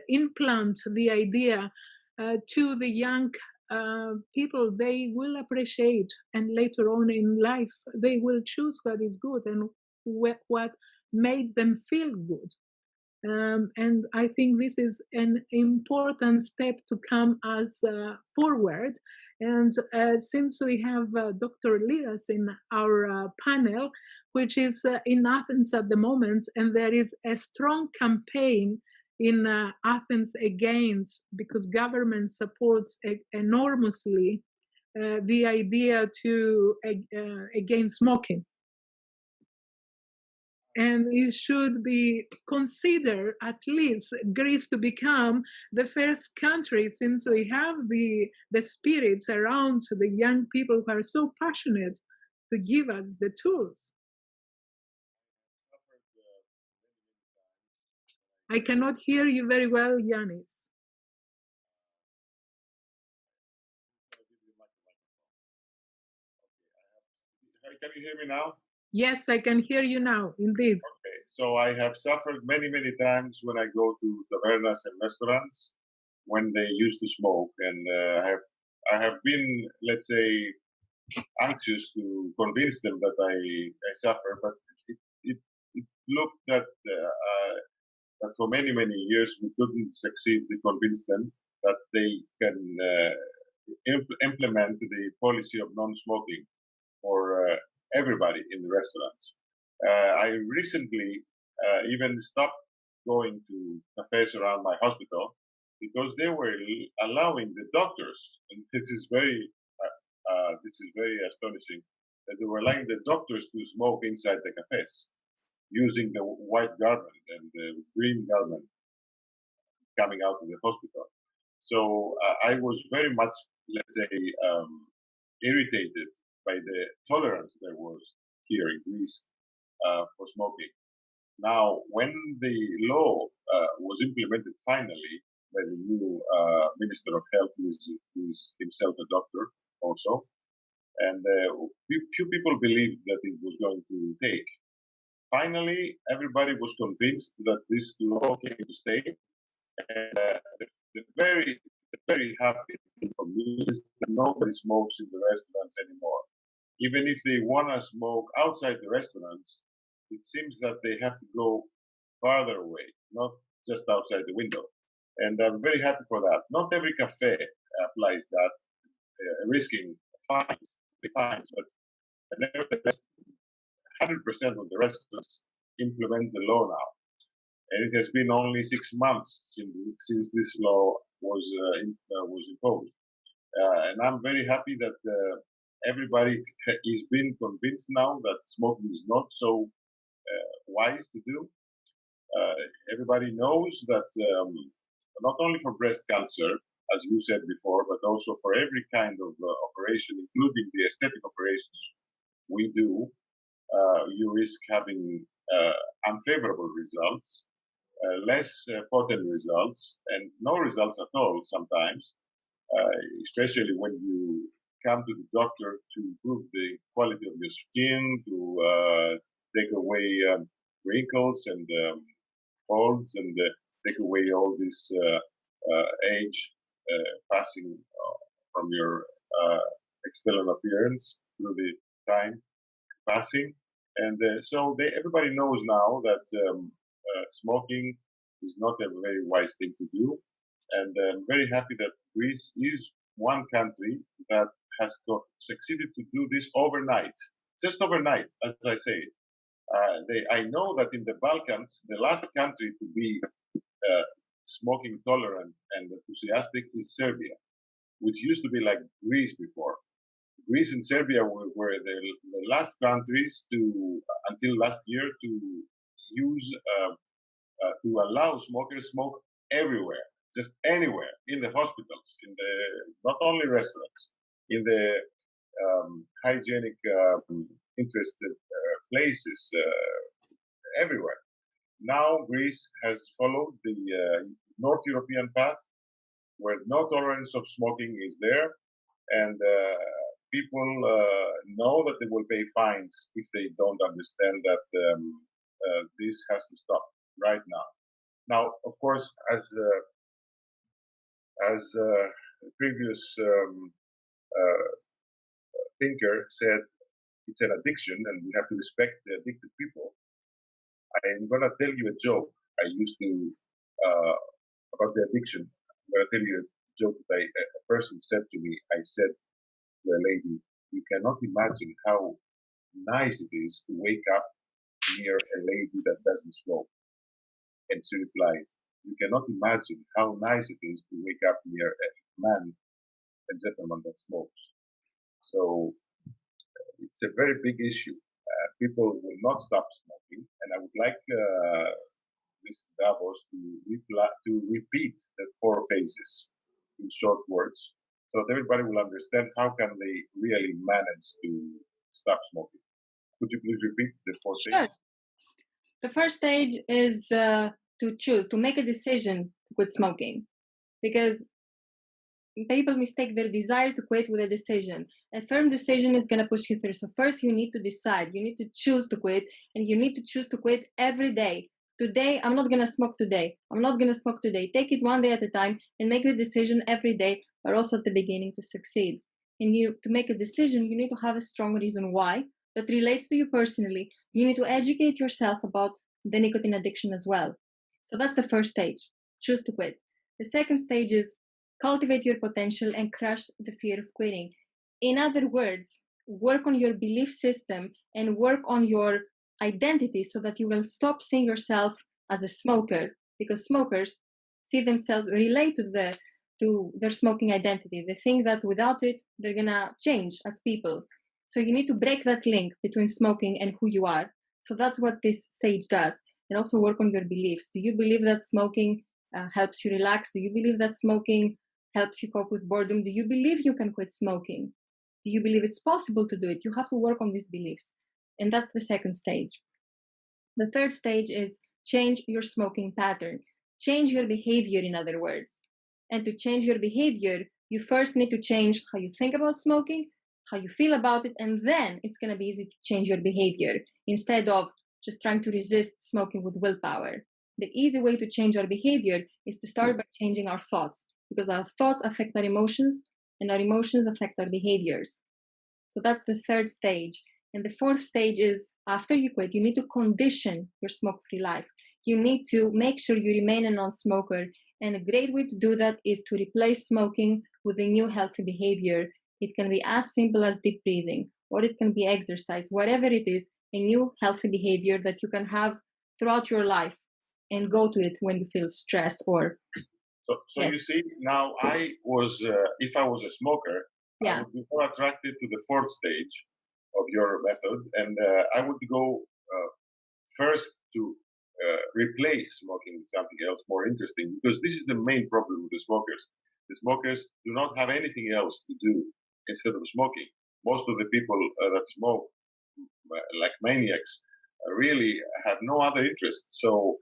implant the idea to the young people, they will appreciate, and later on in life they will choose what is good and what made them feel good. And I think this is an important step to come as forward. And since we have Dr. Lyras in our panel, which is in Athens at the moment, and there is a strong campaign in Athens against, because government supports enormously the idea to against smoking. And it should be considered at least Greece to become the first country, since we have the spirits around the young people who are so passionate to give us the tools. I cannot hear you very well, Ioannis. can you hear me now? Yes, I can hear you now, indeed. Okay, so I have suffered many, many times when I go to tavernas and restaurants when they used to smoke, and I have been, let's say, anxious to convince them that I suffer, but it looked that for many, many years we couldn't succeed to convince them that they can implement the policy of non-smoking for everybody in the restaurants. I recently even stopped going to cafes around my hospital because they were allowing the doctors, and this is very astonishing, that they were allowing the doctors to smoke inside the cafes using the white garment and the green garment coming out of the hospital. So I was very much, let's say, irritated by the tolerance there was here in Greece for smoking. Now, when the law was implemented finally by the new Minister of Health, who is himself a doctor also, and few people believed that it was going to take. Finally, everybody was convinced that this law came to stay, and the very happy thing for me is that nobody smokes in the restaurants anymore. Even if they want to smoke outside the restaurants, it seems that they have to go farther away, not just outside the window. And I'm very happy for that. Not every cafe applies that, risking fines, but nevertheless, 100% of the restaurants implement the law now. And it has been only 6 months since this law was imposed. And I'm very happy that everybody is being convinced now that smoking is not so wise to do. Everybody knows that not only for breast cancer, as you said before, but also for every kind of operation, including the aesthetic operations we do, you risk having unfavorable results, less potent results, and no results at all sometimes, especially when you come to the doctor to improve the quality of your skin, to take away wrinkles and folds, and take away all this age passing from your external appearance through the time passing. And so everybody knows now that smoking is not a very wise thing to do. And I'm very happy that Greece is one country that has succeeded to do this overnight, just overnight, as I say it. I know that in the Balkans, the last country to be smoking tolerant and enthusiastic is Serbia, which used to be like Greece before. Greece and Serbia were the last countries until last year to use to allow smokers smoke everywhere, just anywhere, in the hospitals, not only restaurants, in the hygienic interested places, everywhere. Now Greece has followed the North European path, where no tolerance of smoking is there, and people know that they will pay fines if they don't understand that this has to stop right now. Now, of course, as the previous thinker said, it's an addiction, and we have to respect the addicted people. I'm going to tell you a joke I used to about the addiction. I'm going to tell you a joke that a person said to me. I said to a lady, "You cannot imagine how nice it is to wake up near a lady that doesn't smoke." And she replied, "You cannot imagine how nice it is to wake up near a man, a gentleman that smokes." So it's a very big issue. People will not stop smoking, and I would like Mr. Davos to repeat the 4 phases in short words, so that everybody will understand how can they really manage to stop smoking. Could you please repeat the 4 stages? The first stage is to choose, to make a decision to quit smoking, because people mistake their desire to quit with a decision. A firm decision is going to push you through. So first you need to decide, you need to choose to quit, and you need to choose to quit every day. Today, I'm not going to smoke today. I'm not going to smoke today. Take it one day at a time and make the decision every day, but also at the beginning to succeed. And to make a decision, you need to have a strong reason why that relates to you personally. You need to educate yourself about the nicotine addiction as well. So that's the first stage, choose to quit. The second stage is cultivate your potential and crush the fear of quitting. In other words, work on your belief system and work on your identity so that you will stop seeing yourself as a smoker, because smokers see themselves relate to their smoking identity. They think that without it, they're gonna change as people. So you need to break that link between smoking and who you are. So that's what this stage does. And also work on your beliefs. Do you believe that smoking helps you relax? Do you believe that smoking helps you cope with boredom? Do you believe you can quit smoking? Do you believe it's possible to do it? You have to work on these beliefs. And that's the second stage. The third stage is change your smoking pattern. Change your behavior, in other words. And to change your behavior, you first need to change how you think about smoking, how you feel about it, and then it's going to be easy to change your behavior instead of just trying to resist smoking with willpower. The easy way to change our behavior is to start by changing our thoughts, because our thoughts affect our emotions, and our emotions affect our behaviors. So that's the third stage. And the fourth stage is, after you quit, you need to condition your smoke-free life. You need to make sure you remain a non-smoker. And a great way to do that is to replace smoking with a new healthy behavior. It can be as simple as deep breathing, or it can be exercise, whatever it is, a new healthy behavior that you can have throughout your life and go to it when you feel stressed or... So you see, now I was, if I was a smoker, I would be more attracted to the fourth stage of your method, and I would go first to replace smoking with something else more interesting, because this is the main problem with the smokers. The smokers do not have anything else to do instead of smoking. Most of the people that smoke, like maniacs, really have no other interest. So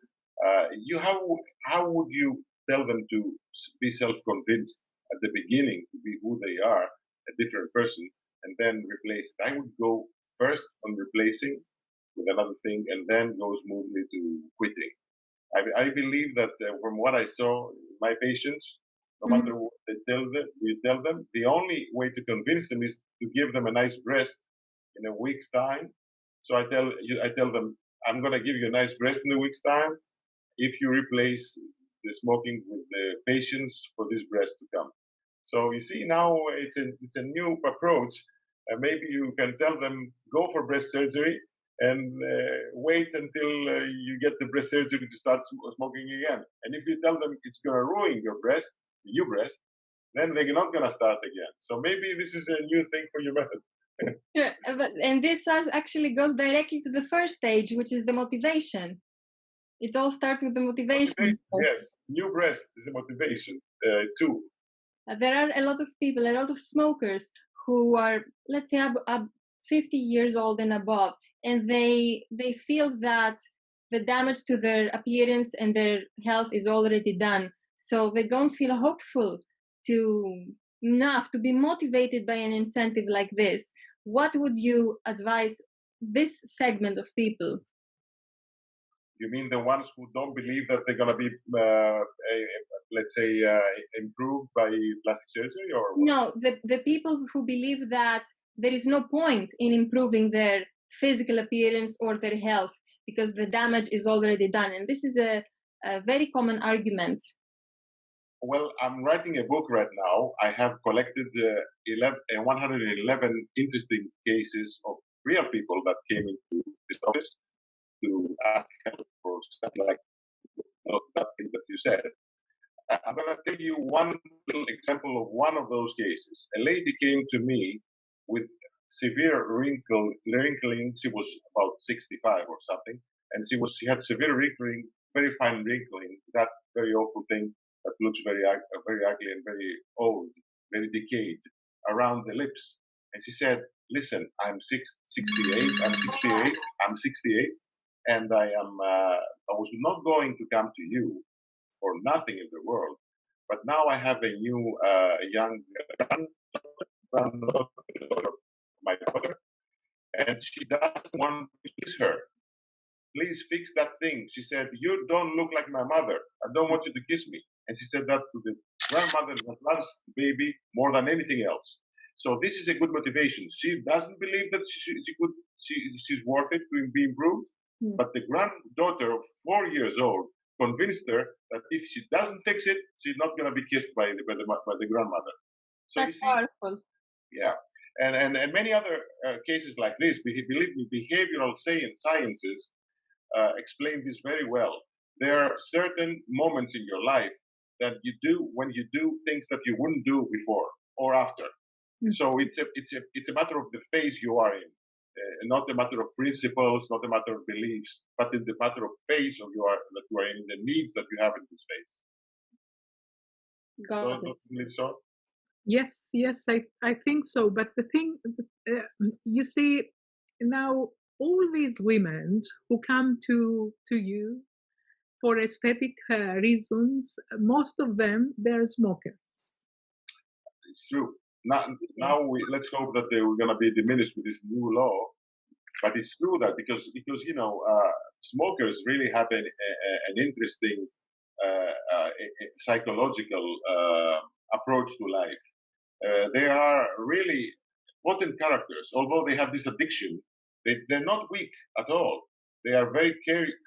how would you tell them to be self-convinced at the beginning to be who they are, a different person, and then replace it? I would go first on replacing with another thing, and then go smoothly to quitting. I believe that from what I saw, my patients, no matter what we tell them, the only way to convince them is to give them a nice breast in a week's time. So I tell them, I'm going to give you a nice breast in a week's time if you replace the smoking with the patience for this breast to come. So you see, now it's a new approach. Maybe you can tell them, go for breast surgery and wait until you get the breast surgery to start smoking again. And if you tell them it's going to ruin your breast, your breast, then they're not going to start again. So maybe this is a new thing for your method. Sure, and this actually goes directly to the first stage, which is the motivation. It all starts with the motivation. Yes, new breast is a motivation too. There are a lot of people, a lot of smokers who are, let's say, 50 years old and above, and they feel that the damage to their appearance and their health is already done. So they don't feel hopeful enough to be motivated by an incentive like this. What would you advise this segment of people? You mean the ones who don't believe that they're going to be, let's say, improved by plastic surgery, or what? No, the people who believe that there is no point in improving their physical appearance or their health because the damage is already done. And this is a very common argument. Well, I'm writing a book right now. I have collected 111 interesting cases of real people that came into this office to ask help for something like that thing that you said. I'm going to tell you one little example of one of those cases. A lady came to me with severe wrinkling. She was about 65 or something, and she had severe wrinkling, very fine wrinkling, that very awful thing that looks very ugly and very old, very decayed around the lips. And she said, "Listen, I'm 68. I'm 68, and I was not going to come to you for nothing in the world, But now I have a new young granddaughter of my daughter, and she doesn't want to kiss her. Please fix that thing. She said, you don't look like my mother. I don't want you to kiss me. And she said that to the grandmother that loves the baby more than anything else. So this is a good motivation. She doesn't believe that she's worth it to be improved. But the granddaughter of 4 years old convinced her that if she doesn't fix it, she's not going to be kissed by the grandmother. So that's powerful. Yeah. And many other cases like this, believe me, behavioral sciences explain this very well. There are certain moments in your life that you do when you do things that you wouldn't do before or after. So it's a matter of the phase you are in, not a matter of principles, not a matter of beliefs, but in the matter of phase that you are in, the needs that you have in this phase. Got Don't you believe so? Yes, I think so. But the thing, you see, now all these women who come to you for aesthetic reasons, most of them, they're smokers. It's true. Now let's hope that they were going to be diminished with this new law. But it's true that because smokers really have an interesting psychological approach to life. They are really potent characters. Although they have this addiction, they're not weak at all. They are very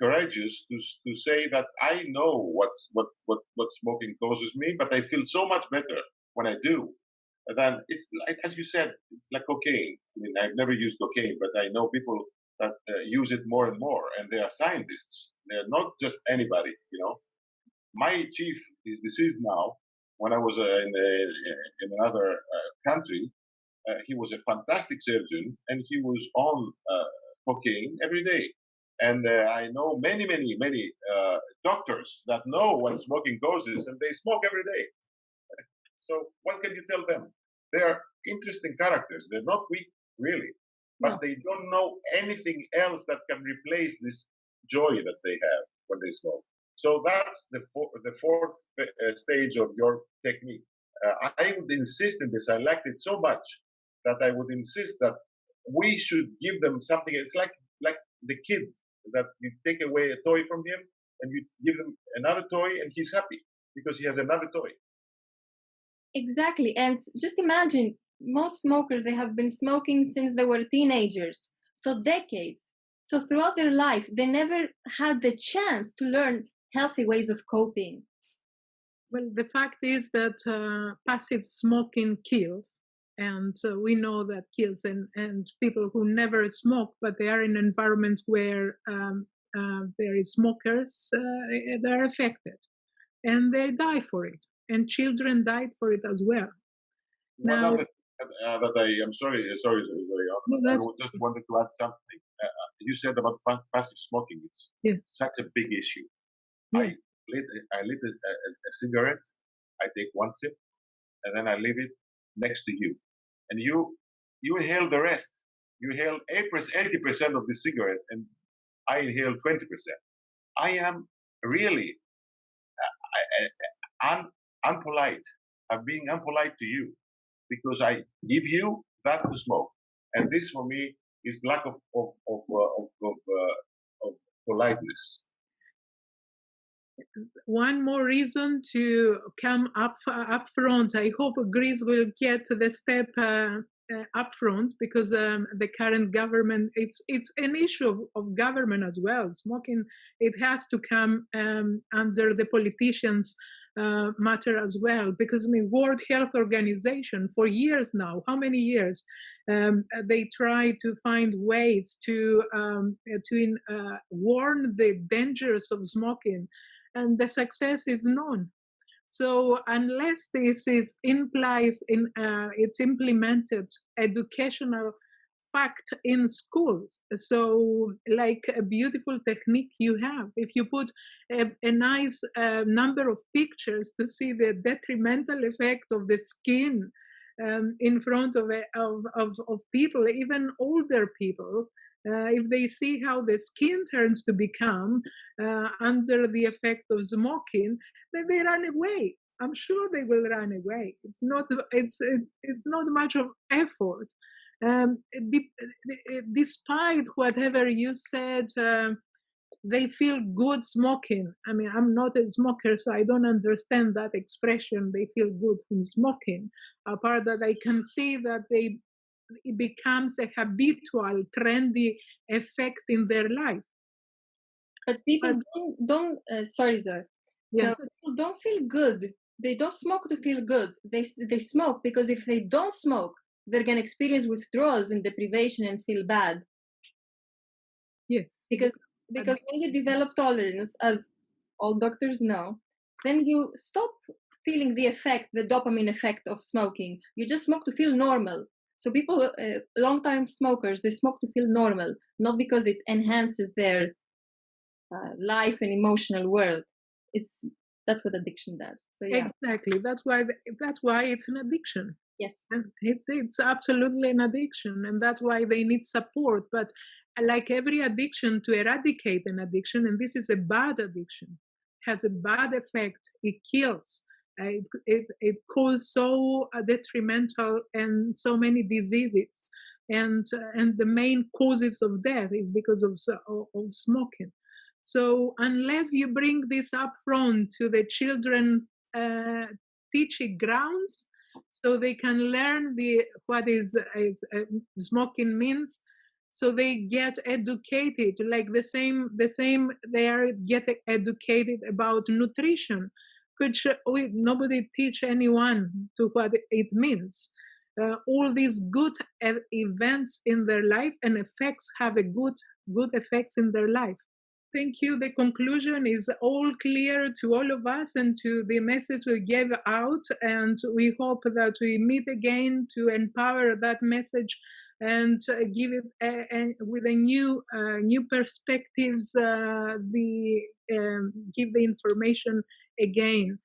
courageous to say that I know what smoking causes me, but I feel so much better when I do. Then it's like, as you said, it's like cocaine. I mean, I've never used cocaine, but I know people that use it more and more, and they are scientists. They're not just anybody, My chief is deceased now. When I was in another country, he was a fantastic surgeon, and he was on cocaine every day. And I know many doctors that know what smoking causes, and they smoke every day. So what can you tell them? They're interesting characters. They're not weak, really, but they don't know anything else that can replace this joy that they have when they smoke. So that's the fourth stage of your technique. I would insist in this. I liked it so much that I would insist that we should give them something. It's like the kid that you take away a toy from him and you give him another toy and he's happy because he has another toy. Exactly. And just imagine, most smokers, they have been smoking since they were teenagers, so decades. So throughout their life, they never had the chance to learn healthy ways of coping. Well, the fact is that passive smoking kills, and we know that kills, and people who never smoke, but they are in an environment where there is smokers, they're affected, and they die for it. And children died for it as well. Now, I'm sorry, Zoe. I just wanted to add something. You said about passive smoking. It's such a big issue. I lit a cigarette. I take one sip, and then I leave it next to you, and you inhale the rest. You inhale 80% of the cigarette, and I inhale 20%. I am really unpolite. I'm being unpolite to you because I give you that to smoke, and this for me is lack of politeness. One more reason to come up front. I hope Greece will get the step up front, because the current government, it's an issue of government as well. Smoking, it has to come under the politicians' matter as well, because World Health Organization for years now, how many years, they try to find ways to warn the dangers of smoking, and the success is none. So unless this is it's implemented educational fact in schools, so like a beautiful technique you have, if you put a nice number of pictures to see the detrimental effect of the skin in front of people, even older people, if they see how the skin turns to become under the effect of smoking, then they run away. I'm sure they will run away. It's not much of effort. Despite whatever you said, they feel good smoking. I mean, I'm not a smoker, so I don't understand that expression. They feel good from smoking. Apart that I can see that it becomes a habitual, trendy effect in their life. But people don't sorry, Zoe. Yeah. So people don't feel good. They don't smoke to feel good. They smoke because if they don't smoke, they're going to experience withdrawals and deprivation and feel bad. Yes. Because when you develop tolerance, as all doctors know, then you stop feeling the dopamine effect of smoking. You just smoke to feel normal. So people, long-time smokers, they smoke to feel normal, not because it enhances their life and emotional world. That's what addiction does. So yeah, exactly. That's why it's an addiction. Yes, it's absolutely an addiction, and that's why they need support. But like every addiction, to eradicate an addiction, and this is a bad addiction, has a bad effect. It kills. It causes so detrimental and so many diseases, and the main causes of death is because of smoking. So unless you bring this up front to the children, teaching grounds, so they can learn what is smoking means, so they get educated like the same they are get educated about nutrition, which nobody teach anyone to what it means. All these good events in their life and effects have a good effects in their life. Thank you. The conclusion is all clear to all of us and to the message we gave out. And we hope that we meet again to empower that message and give it with a new perspectives. Give the information again.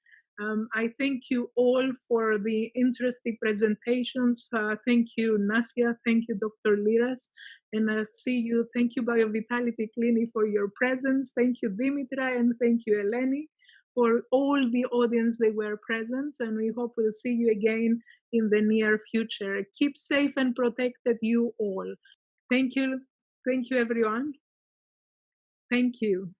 I thank you all for the interesting presentations. Thank you, Nasia. Thank you, Dr. Lyras. And see you. Thank you, BioVitality Clinic, for your presence. Thank you, Dimitra, and thank you, Eleni, for all the audience that were present. And we hope we'll see you again in the near future. Keep safe and protected, you all. Thank you. Thank you, everyone. Thank you.